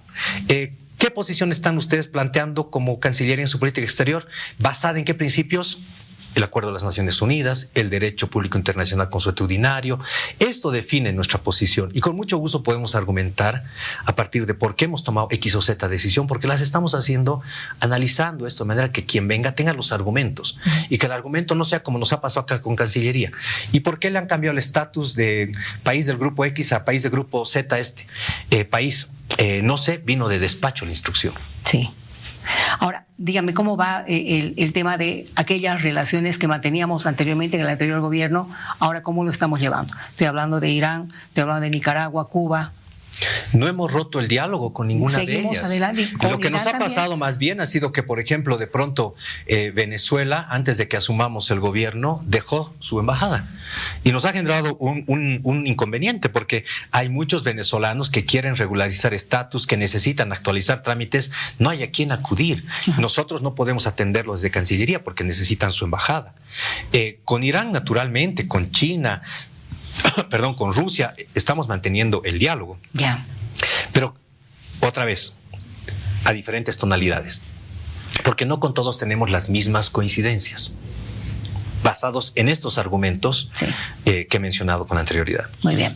¿Qué posición están ustedes planteando como Cancillería en su política exterior? ¿Basada en qué principios? El Acuerdo de las Naciones Unidas, el derecho público internacional consuetudinario. Esto define nuestra posición y con mucho gusto podemos argumentar a partir de por qué hemos tomado X o Z decisión, porque las estamos haciendo analizando esto de manera que quien venga tenga los argumentos y que el argumento no sea como nos ha pasado acá con Cancillería. ¿Y por qué le han cambiado el estatus de país del grupo X a país del grupo Z país? No sé, vino de despacho la instrucción. Sí. Ahora, dígame, ¿cómo va el tema de aquellas relaciones que manteníamos anteriormente en el anterior gobierno? Ahora, ¿cómo lo estamos llevando? Estoy hablando de Irán, estoy hablando de Nicaragua, Cuba. No hemos roto el diálogo con ninguna de ellas. Adelante. Lo que nos ha pasado más bien ha sido que, por ejemplo, de pronto Venezuela, antes de que asumamos el gobierno, dejó su embajada. Y nos ha generado un inconveniente, porque hay muchos venezolanos que quieren regularizar estatus, que necesitan actualizar trámites. No hay a quién acudir. Nosotros no podemos atenderlo desde Cancillería porque necesitan su embajada. Con Irán, naturalmente, con China, perdón, con Rusia, estamos manteniendo el diálogo. Ya. Pero, otra vez, a diferentes tonalidades. Porque no con todos tenemos las mismas coincidencias, basados en estos argumentos que he mencionado con anterioridad. Muy bien.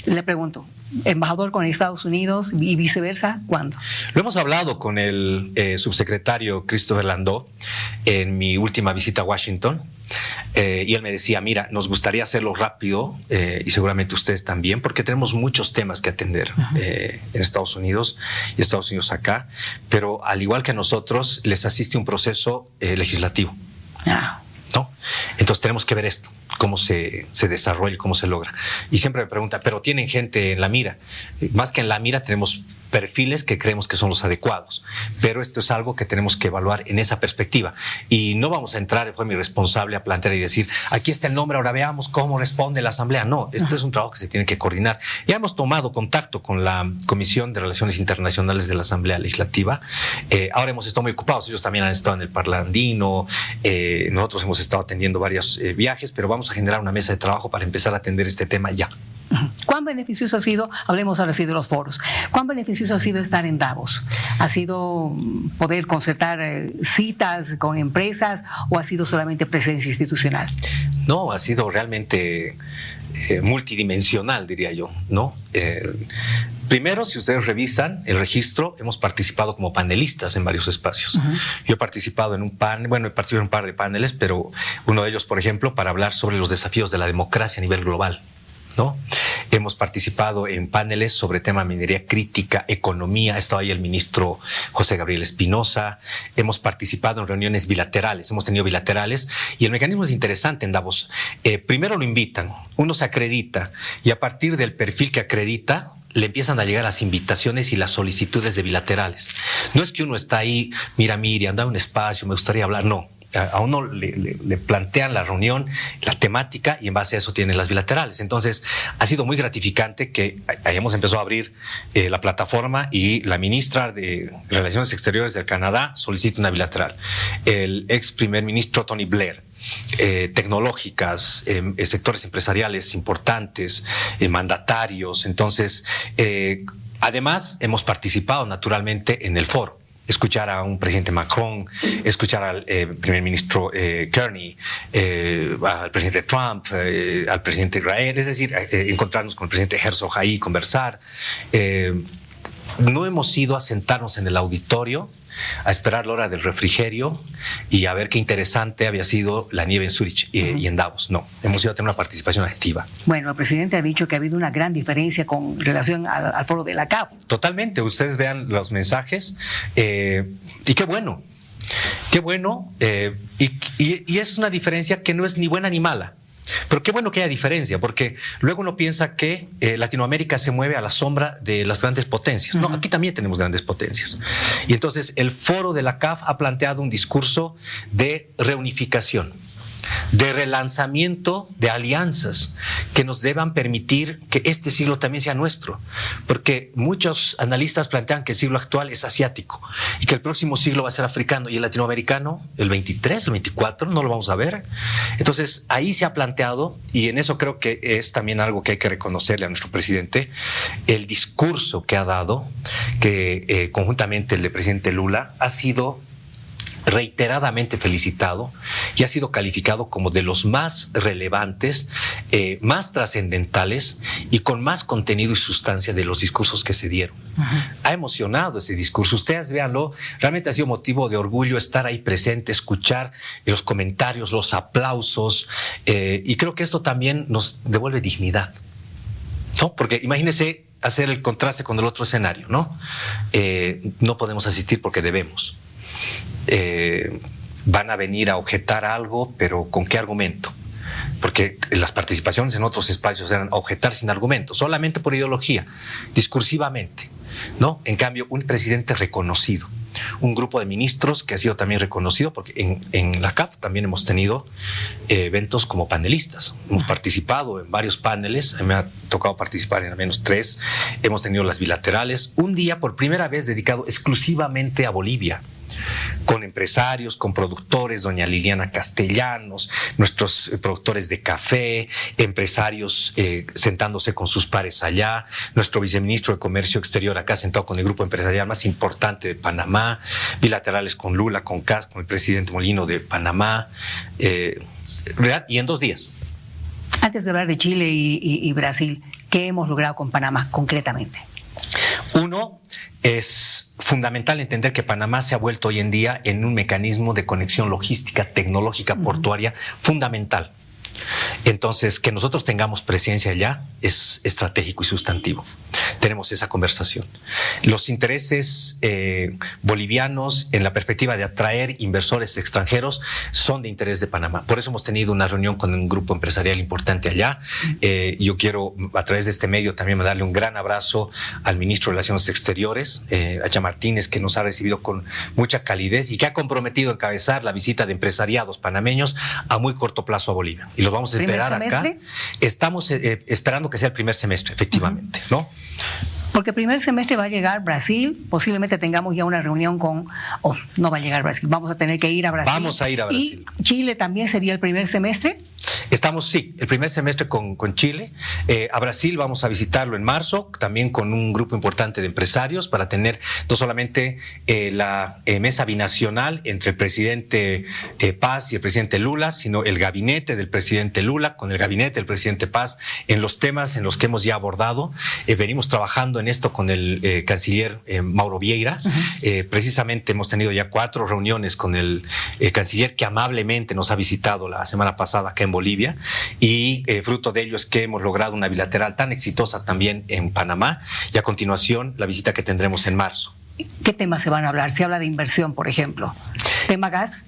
Le pregunto, embajador con Estados Unidos y viceversa, ¿cuándo? Lo hemos hablado con el subsecretario Christopher Landau en mi última visita a Washington. Y él me decía, mira, nos gustaría hacerlo rápido y seguramente ustedes también, porque tenemos muchos temas que atender en Estados Unidos y Estados Unidos acá, pero al igual que a nosotros les asiste un proceso legislativo. ¿No? Entonces tenemos que ver esto, cómo se desarrolla y cómo se logra. Y siempre me pregunta, ¿pero tienen gente en la mira? Más que en la mira, tenemos perfiles que creemos que son los adecuados, pero esto es algo que tenemos que evaluar en esa perspectiva y no vamos a entrar, fue mi responsable a plantear y decir, aquí está el nombre, ahora veamos cómo responde la Asamblea. No, esto es un trabajo que se tiene que coordinar. Ya hemos tomado contacto con la Comisión de Relaciones Internacionales de la Asamblea Legislativa. Ahora hemos estado muy ocupados, ellos también han estado en el Parlamento, nosotros hemos estado atendiendo varios viajes, pero vamos a generar una mesa de trabajo para empezar a atender este tema ya. ¿Cuán beneficioso ha sido, hablemos ahora sí de los foros, cuán beneficioso ha sido estar en Davos? ¿Ha sido poder concertar citas con empresas o ha sido solamente presencia institucional? No, ha sido realmente multidimensional, diría yo, ¿no? Primero, si ustedes revisan el registro, hemos participado como panelistas en varios espacios. Yo he participado en un panel, bueno, he participado en un par de paneles, pero uno de ellos, por ejemplo, para hablar sobre los desafíos de la democracia a nivel global, ¿no? Hemos participado en paneles sobre tema minería crítica, economía. Ha estado ahí el ministro José Gabriel Espinosa. Hemos participado en reuniones bilaterales. Hemos tenido bilaterales y el mecanismo es interesante en Davos. Primero lo invitan, uno se acredita y a partir del perfil que acredita le empiezan a llegar las invitaciones y las solicitudes de bilaterales. No es que uno está ahí, mira Miriam, da un espacio, me gustaría hablar, no. A uno le plantean la reunión, la temática y en base a eso tienen las bilaterales. Entonces ha sido muy gratificante que hayamos empezado a abrir la plataforma y la ministra de Relaciones Exteriores del Canadá solicita una bilateral. El ex primer ministro Tony Blair, tecnológicas, sectores empresariales importantes, mandatarios. Entonces, además hemos participado naturalmente en el foro. Escuchar a un presidente Macron, escuchar al primer ministro Kearney, al presidente Trump, al presidente Israel, es decir, encontrarnos con el presidente Herzog ahí, conversar. No hemos ido a sentarnos en el auditorio a esperar la hora del refrigerio y a ver qué interesante había sido la nieve en Zurich y en Davos. No, hemos ido a tener una participación activa. Bueno, el presidente ha dicho que ha habido una gran diferencia con relación al foro de la CAF. Totalmente, ustedes vean los mensajes y qué bueno. Qué bueno, y es una diferencia que no es ni buena ni mala. Pero qué bueno que haya diferencia, porque luego uno piensa que Latinoamérica se mueve a la sombra de las grandes potencias. No, aquí también tenemos grandes potencias. Y entonces el foro de la CAF ha planteado un discurso de reunificación, de relanzamiento de alianzas que nos deban permitir que este siglo también sea nuestro, porque muchos analistas plantean que el siglo actual es asiático y que el próximo siglo va a ser africano, y el latinoamericano, el 23, el 24, no lo vamos a ver. Entonces ahí se ha planteado, y en eso creo que es también algo que hay que reconocerle a nuestro presidente, el discurso que ha dado, que conjuntamente el del presidente Lula ha sido reiteradamente felicitado y ha sido calificado como de los más relevantes, más trascendentales y con más contenido y sustancia de los discursos que se dieron. Ha emocionado ese discurso. Ustedes véanlo, realmente ha sido motivo de orgullo estar ahí presente, escuchar los comentarios, los aplausos, y creo que esto también nos devuelve dignidad, ¿no? Porque imagínense hacer el contraste con el otro escenario, ¿no? No podemos asistir porque debemos. Van a venir a objetar algo, pero ¿con qué argumento? Porque las participaciones en otros espacios eran objetar sin argumento, solamente por ideología, discursivamente, ¿no? En cambio, un presidente reconocido, un grupo de ministros que ha sido también reconocido, porque en la CAF también hemos tenido eventos como panelistas. Hemos participado en varios paneles, me ha tocado participar en al menos 3, hemos tenido las bilaterales, un día por primera vez dedicado exclusivamente a Bolivia, con empresarios, con productores, doña Liliana Castellanos, nuestros productores de café, empresarios sentándose con sus pares allá, nuestro viceministro de Comercio Exterior acá sentado con el grupo empresarial más importante de Panamá, bilaterales con Lula, con CAS, con el presidente Molino de Panamá, y en 2 días. Antes de hablar de Chile y Brasil, ¿qué hemos logrado con Panamá concretamente? Uno, es fundamental entender que Panamá se ha vuelto hoy en día en un mecanismo de conexión logística, tecnológica, portuaria fundamental. Entonces, que nosotros tengamos presencia allá es estratégico y sustantivo. Tenemos esa conversación. Los intereses bolivianos en la perspectiva de atraer inversores extranjeros son de interés de Panamá. Por eso hemos tenido una reunión con un grupo empresarial importante allá. Yo quiero, a través de este medio, también darle un gran abrazo al ministro de Relaciones Exteriores, Acha Martínez, que nos ha recibido con mucha calidez y que ha comprometido encabezar la visita de empresariados panameños a muy corto plazo a Bolivia. Y los vamos a esperar acá. Estamos esperando que sea el primer semestre, efectivamente, ¿no? Porque el primer semestre va a llegar Brasil, posiblemente tengamos ya una reunión con... no va a llegar Brasil, vamos a tener que ir a Brasil. Vamos a ir a Brasil. ¿Y Chile también sería el primer semestre? Estamos, sí, el primer semestre con Chile. A Brasil vamos a visitarlo en marzo, también con un grupo importante de empresarios, para tener no solamente la mesa binacional entre el presidente Paz y el presidente Lula, sino el gabinete del presidente Lula con el gabinete del presidente Paz en los temas en los que hemos ya abordado. Venimos trabajando en esto con el canciller Mauro Vieira. Precisamente hemos tenido ya 4 reuniones con el canciller, que amablemente nos ha visitado la semana pasada acá en Bolivia, y fruto de ello es que hemos logrado una bilateral tan exitosa también en Panamá, y a continuación la visita que tendremos en marzo. ¿Qué temas se van a hablar? Se habla de inversión, por ejemplo. ¿Tema gas?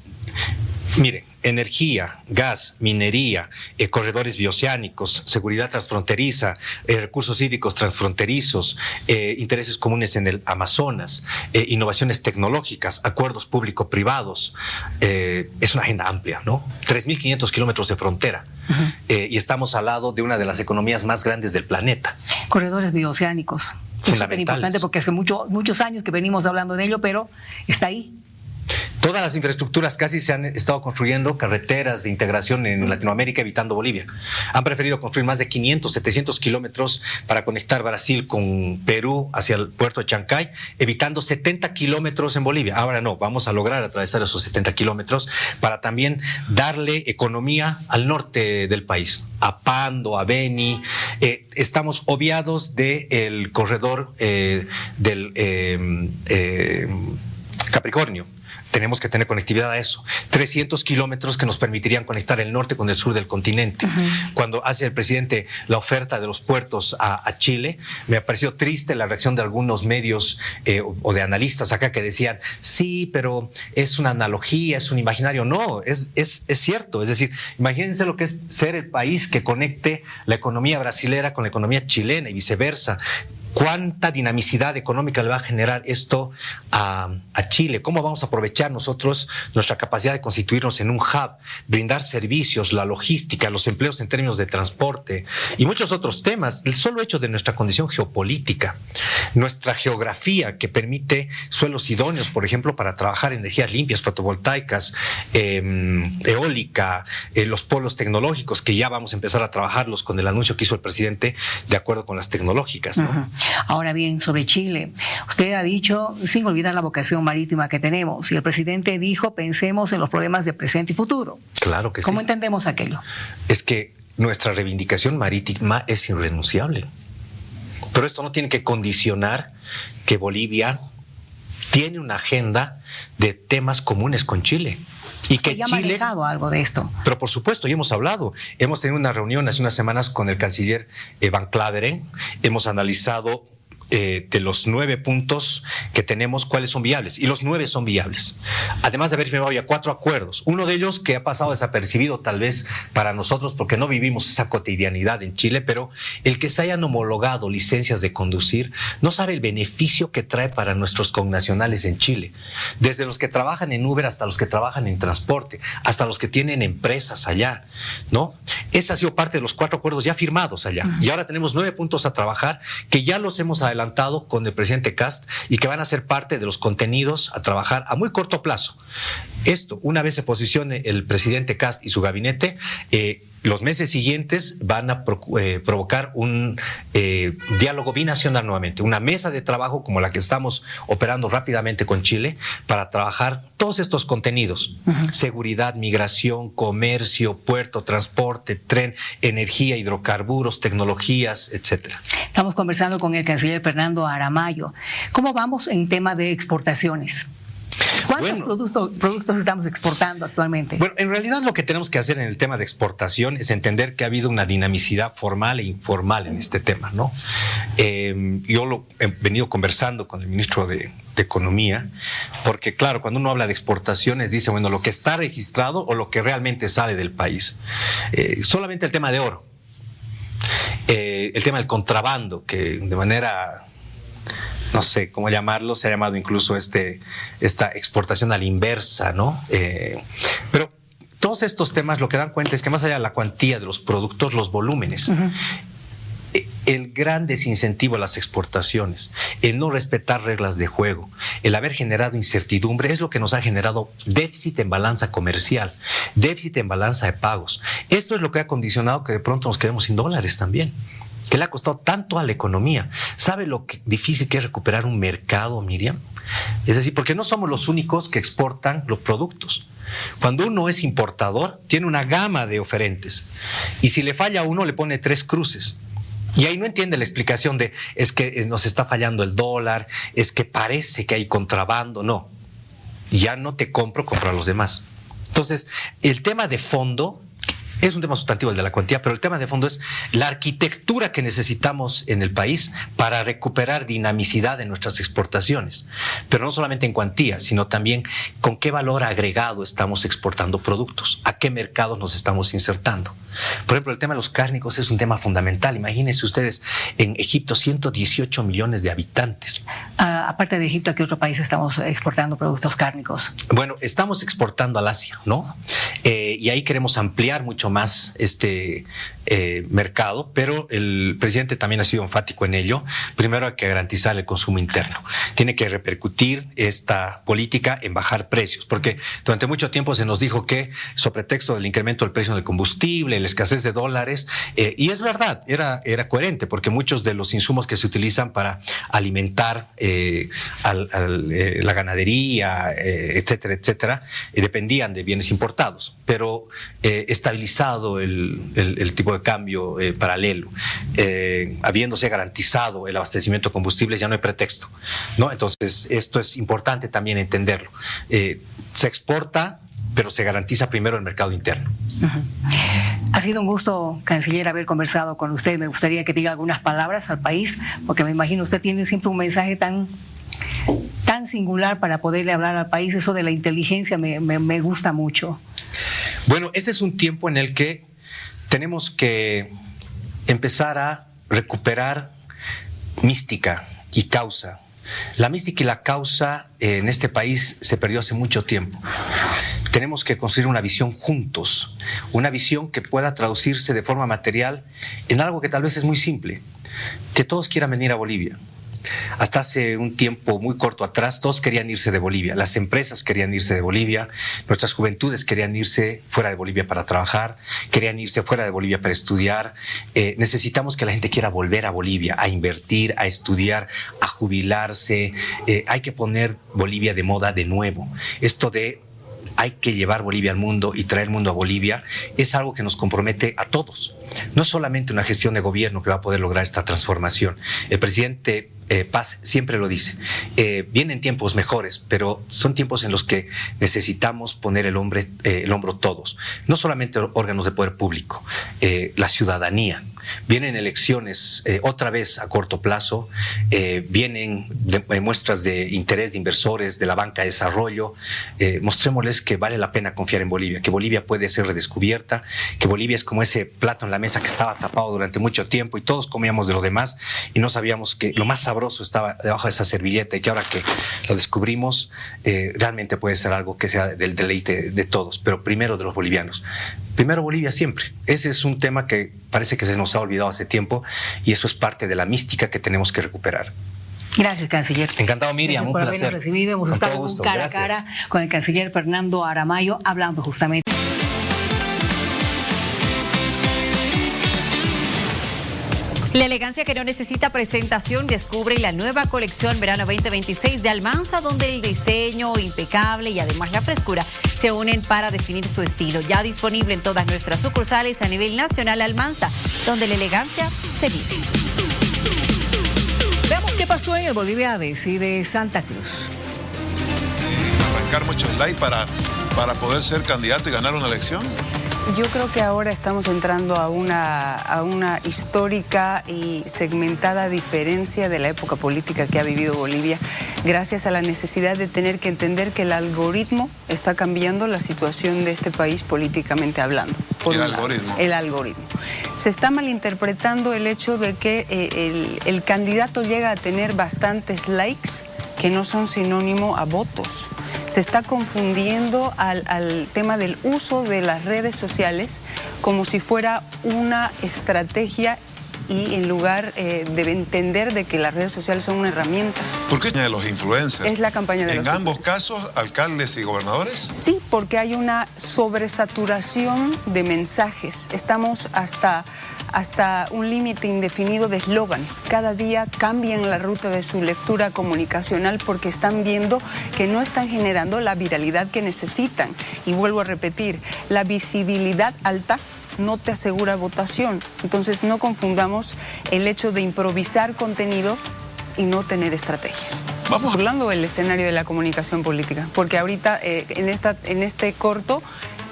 Mire, energía, gas, minería, corredores bioceánicos, seguridad transfronteriza, recursos hídricos transfronterizos, intereses comunes en el Amazonas, innovaciones tecnológicas, acuerdos público-privados. Es una agenda amplia, ¿no? 3.500 kilómetros de frontera. Y estamos al lado de una de las economías más grandes del planeta. Corredores bioceánicos. Es súper importante porque hace muchos años que venimos hablando de ello, pero está ahí. Todas las infraestructuras casi se han estado construyendo, carreteras de integración en Latinoamérica, evitando Bolivia. Han preferido construir más de 500, 700 kilómetros para conectar Brasil con Perú hacia el puerto de Chancay, evitando 70 kilómetros en Bolivia. Ahora no, vamos a lograr atravesar esos 70 kilómetros para también darle economía al norte del país, a Pando, a Beni. Estamos obviados del corredor del Capricornio. Tenemos que tener conectividad a eso. 300 kilómetros que nos permitirían conectar el norte con el sur del continente. Cuando hace el presidente la oferta de los puertos a Chile, me ha parecido triste la reacción de algunos medios o de analistas acá que decían, sí, pero es una analogía, es un imaginario. No, es cierto. Es decir, imagínense lo que es ser el país que conecte la economía brasilera con la economía chilena y viceversa. ¿Cuánta dinamicidad económica le va a generar esto a Chile? ¿Cómo vamos a aprovechar nosotros nuestra capacidad de constituirnos en un hub, brindar servicios, la logística, los empleos en términos de transporte y muchos otros temas? El solo hecho de nuestra condición geopolítica, nuestra geografía que permite suelos idóneos, por ejemplo, para trabajar energías limpias, fotovoltaicas, eólica, los polos tecnológicos, que ya vamos a empezar a trabajarlos con el anuncio que hizo el presidente de acuerdo con las tecnológicas, ¿no? Ahora bien, sobre Chile, usted ha dicho, sin olvidar la vocación marítima que tenemos, y el presidente dijo, pensemos en los problemas de presente y futuro. Claro que sí. ¿Cómo entendemos aquello? Es que nuestra reivindicación marítima es irrenunciable. Pero esto no tiene que condicionar que Bolivia tiene una agenda de temas comunes con Chile. Y que ya Chile ha manejado algo de esto. Pero por supuesto, ya hemos hablado. Hemos tenido una reunión hace unas semanas con el canciller Van Claveren. Hemos analizado de los 9 puntos que tenemos, cuáles son viables. Y los 9 son viables. Además de haber firmado ya 4 acuerdos. Uno de ellos que ha pasado desapercibido tal vez para nosotros porque no vivimos esa cotidianidad en Chile, pero el que se hayan homologado licencias de conducir no sabe el beneficio que trae para nuestros connacionales en Chile. Desde los que trabajan en Uber hasta los que trabajan en transporte, hasta los que tienen empresas allá, ¿no? Esa ha sido parte de los 4 acuerdos ya firmados allá. Y ahora tenemos 9 puntos a trabajar que ya los hemos adelantado con el presidente Kast y que van a ser parte de los contenidos a trabajar a muy corto plazo. Esto, una vez se posicione el presidente Kast y su gabinete, los meses siguientes van a provocar un diálogo binacional nuevamente, una mesa de trabajo como la que estamos operando rápidamente con Chile para trabajar todos estos contenidos: seguridad, migración, comercio, puerto, transporte, tren, energía, hidrocarburos, tecnologías, etcétera. Estamos conversando con el canciller Fernando Aramayo. ¿Cómo vamos en tema de exportaciones? ¿Cuántos productos estamos exportando actualmente? Bueno, en realidad lo que tenemos que hacer en el tema de exportación es entender que ha habido una dinamicidad formal e informal en este tema, ¿no? Yo lo he venido conversando con el ministro de Economía, porque claro, cuando uno habla de exportaciones dice, bueno, lo que está registrado o lo que realmente sale del país. Solamente el tema de oro, el tema del contrabando, que de manera, no sé cómo llamarlo, se ha llamado incluso esta exportación a la inversa, ¿no? Pero todos estos temas lo que dan cuenta es que más allá de la cuantía de los productos, los volúmenes, el gran desincentivo a las exportaciones, el no respetar reglas de juego, el haber generado incertidumbre es lo que nos ha generado déficit en balanza comercial, déficit en balanza de pagos. Esto es lo que ha condicionado que de pronto nos quedemos sin dólares también, que le ha costado tanto a la economía. ¿Sabe lo difícil que es recuperar un mercado, Miriam? Es decir, porque no somos los únicos que exportan los productos. Cuando uno es importador, tiene una gama de oferentes. Y si le falla a uno, le pone 3 cruces. Y ahí no entiende la explicación de es que nos está fallando el dólar, es que parece que hay contrabando. No, ya no te compro a los demás. Entonces, el tema de fondo es un tema sustantivo el de la cuantía, pero el tema de fondo es la arquitectura que necesitamos en el país para recuperar dinamicidad en nuestras exportaciones. Pero no solamente en cuantía, sino también con qué valor agregado estamos exportando productos, a qué mercados nos estamos insertando. Por ejemplo, el tema de los cárnicos es un tema fundamental. Imagínense ustedes, en Egipto 118 millones de habitantes. Aparte de Egipto, ¿a qué otro país estamos exportando productos cárnicos? Bueno, estamos exportando al Asia, ¿no? Y ahí queremos ampliar mucho más este mercado, pero el presidente también ha sido enfático en ello. Primero hay que garantizar el consumo interno. Tiene que repercutir esta política en bajar precios, porque durante mucho tiempo se nos dijo que, sobre pretexto del incremento del precio del combustible, la escasez de dólares, y es verdad, era coherente, porque muchos de los insumos que se utilizan para alimentar la ganadería, etcétera, etcétera, dependían de bienes importados. Pero pero estabilizado el tipo de cambio paralelo, habiéndose garantizado el abastecimiento de combustibles, ya no hay pretexto, ¿no? Entonces, esto es importante también entenderlo. Se exporta, pero se garantiza primero el mercado interno. Ha sido un gusto, canciller, haber conversado con usted. Me gustaría que diga algunas palabras al país, porque me imagino usted tiene siempre un mensaje tan singular para poderle hablar al país. Eso de la inteligencia me gusta mucho. Bueno, ese es un tiempo en el que tenemos que empezar a recuperar mística y causa. La mística y la causa en este país se perdió hace mucho tiempo. Tenemos que construir una visión juntos, una visión que pueda traducirse de forma material en algo que tal vez es muy simple, que todos quieran venir a Bolivia. Hasta hace un tiempo muy corto atrás, todos querían irse de Bolivia. Las empresas querían irse de Bolivia, nuestras juventudes querían irse fuera de Bolivia para trabajar, querían irse fuera de Bolivia para estudiar. Necesitamos que la gente quiera volver a Bolivia, a invertir, a estudiar, a jubilarse. Hay que poner Bolivia de moda de nuevo. Esto de hay que llevar Bolivia al mundo y traer el mundo a Bolivia es algo que nos compromete a todos. No solamente una gestión de gobierno que va a poder lograr esta transformación. El presidente Paz siempre lo dice. Vienen tiempos mejores, pero son tiempos en los que necesitamos poner el hombro todos. No solamente órganos de poder público, la ciudadanía. Vienen elecciones otra vez a corto plazo, vienen muestras de interés de inversores, de la banca de desarrollo. Mostrémosles que vale la pena confiar en Bolivia, que Bolivia puede ser redescubierta, que Bolivia es como ese plato en la mesa que estaba tapado durante mucho tiempo y todos comíamos de lo demás y no sabíamos que lo más sabroso estaba debajo de esa servilleta y que ahora que lo descubrimos realmente puede ser algo que sea del deleite de todos, pero primero de los bolivianos. Primero Bolivia siempre. Ese es un tema que parece que se nos ha olvidado hace tiempo y eso es parte de la mística que tenemos que recuperar. Gracias, canciller. Encantado, Miriam, un placer. Habernos recibido. Hemos estado cara a cara con el canciller Fernando Aramayo hablando justamente. La elegancia que no necesita presentación descubre la nueva colección Verano 2026 de Almansa, donde el diseño impecable y además la frescura se unen para definir su estilo. Ya disponible en todas nuestras sucursales a nivel nacional. Almansa, donde la elegancia se vive. Veamos qué pasó en el Bolivia de Santa Cruz. Arrancar muchos likes para poder ser candidato y ganar una elección. Yo creo que ahora estamos entrando a una histórica y segmentada diferencia de la época política que ha vivido Bolivia, gracias a la necesidad de tener que entender que el algoritmo está cambiando la situación de este país políticamente hablando. El algoritmo. Se está malinterpretando el hecho de que el candidato llega a tener bastantes likes que no son sinónimo a votos. Se está confundiendo al tema del uso de las redes sociales como si fuera una estrategia y en lugar de entender de que las redes sociales son una herramienta. ¿Por qué de los influencers? Es la campaña de los influencers. ¿En ambos casos, alcaldes y gobernadores? Sí, porque hay una sobresaturación de mensajes. Estamos hasta un límite indefinido de eslogans. Cada día cambian la ruta de su lectura comunicacional porque están viendo que no están generando la viralidad que necesitan. Y vuelvo a repetir, la visibilidad alta no te asegura votación. Entonces no confundamos el hecho de improvisar contenido y no tener estrategia. Vamos hablando del escenario de la comunicación política, porque ahorita en este corto,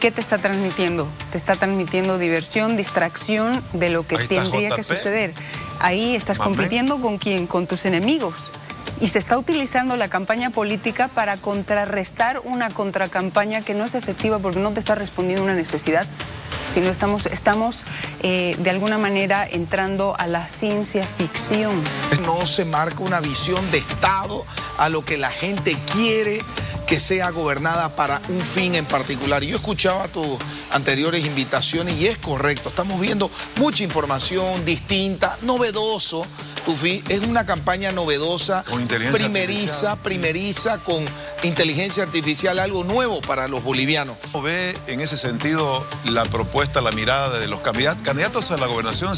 ¿qué te está transmitiendo? Te está transmitiendo diversión, distracción de lo que tendría que suceder. Ahí estás compitiendo con quién, con tus enemigos. Y se está utilizando la campaña política para contrarrestar una contracampaña que no es efectiva porque no te está respondiendo a una necesidad, sino estamos de alguna manera entrando a la ciencia ficción. No se marca una visión de Estado a lo que la gente quiere que sea gobernada para un fin en particular. Yo escuchaba tus anteriores invitaciones y es correcto. Estamos viendo mucha información distinta, novedoso. Tufi, es una campaña novedosa, primeriza, con inteligencia artificial, algo nuevo para los bolivianos. ¿Cómo ve en ese sentido la propuesta, la mirada de los candidatos a la gobernación?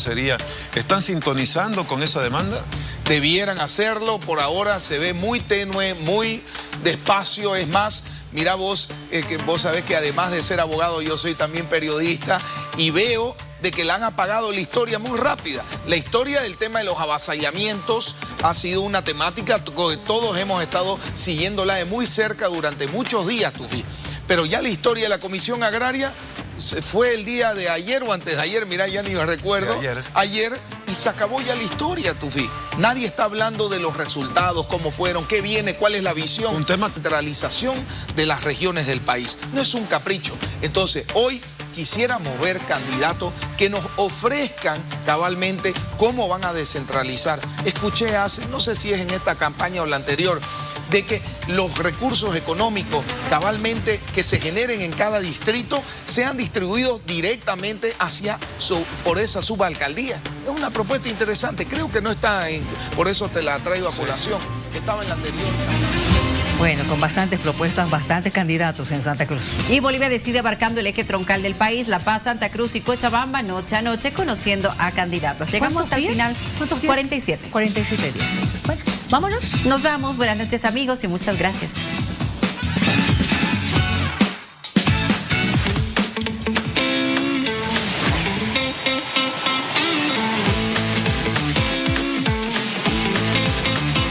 ¿Están sintonizando con esa demanda? Debieran hacerlo, por ahora se ve muy tenue, muy despacio, es más, mira vos, que vos sabés que además de ser abogado yo soy también periodista y veo de que le han apagado la historia muy rápida. La historia del tema de los avasallamientos ha sido una temática que todos hemos estado siguiéndola de muy cerca durante muchos días, Tufi. Pero ya la historia de la Comisión Agraria fue el día de ayer o antes de ayer, mira, ya ni me recuerdo. Sí, ayer, y se acabó ya la historia, Tufi. Nadie está hablando de los resultados, cómo fueron, qué viene, cuál es la visión. Un tema. Centralización de las regiones del país. No es un capricho. Entonces, hoy quisiéramos ver candidatos que nos ofrezcan cabalmente cómo van a descentralizar. Escuché hace, no sé si es en esta campaña o la anterior, de que los recursos económicos cabalmente que se generen en cada distrito sean distribuidos directamente por esa subalcaldía. Es una propuesta interesante, creo que no está por eso te la traigo a colación, estaba en la anterior. Bueno, con bastantes propuestas, bastantes candidatos en Santa Cruz. Y Bolivia decide abarcando el eje troncal del país, La Paz, Santa Cruz y Cochabamba, noche a noche, conociendo a candidatos. Llegamos al final. ¿Cuántos días? 47. 47 días. Bueno, vámonos. Nos vamos. Buenas noches, amigos, y muchas gracias.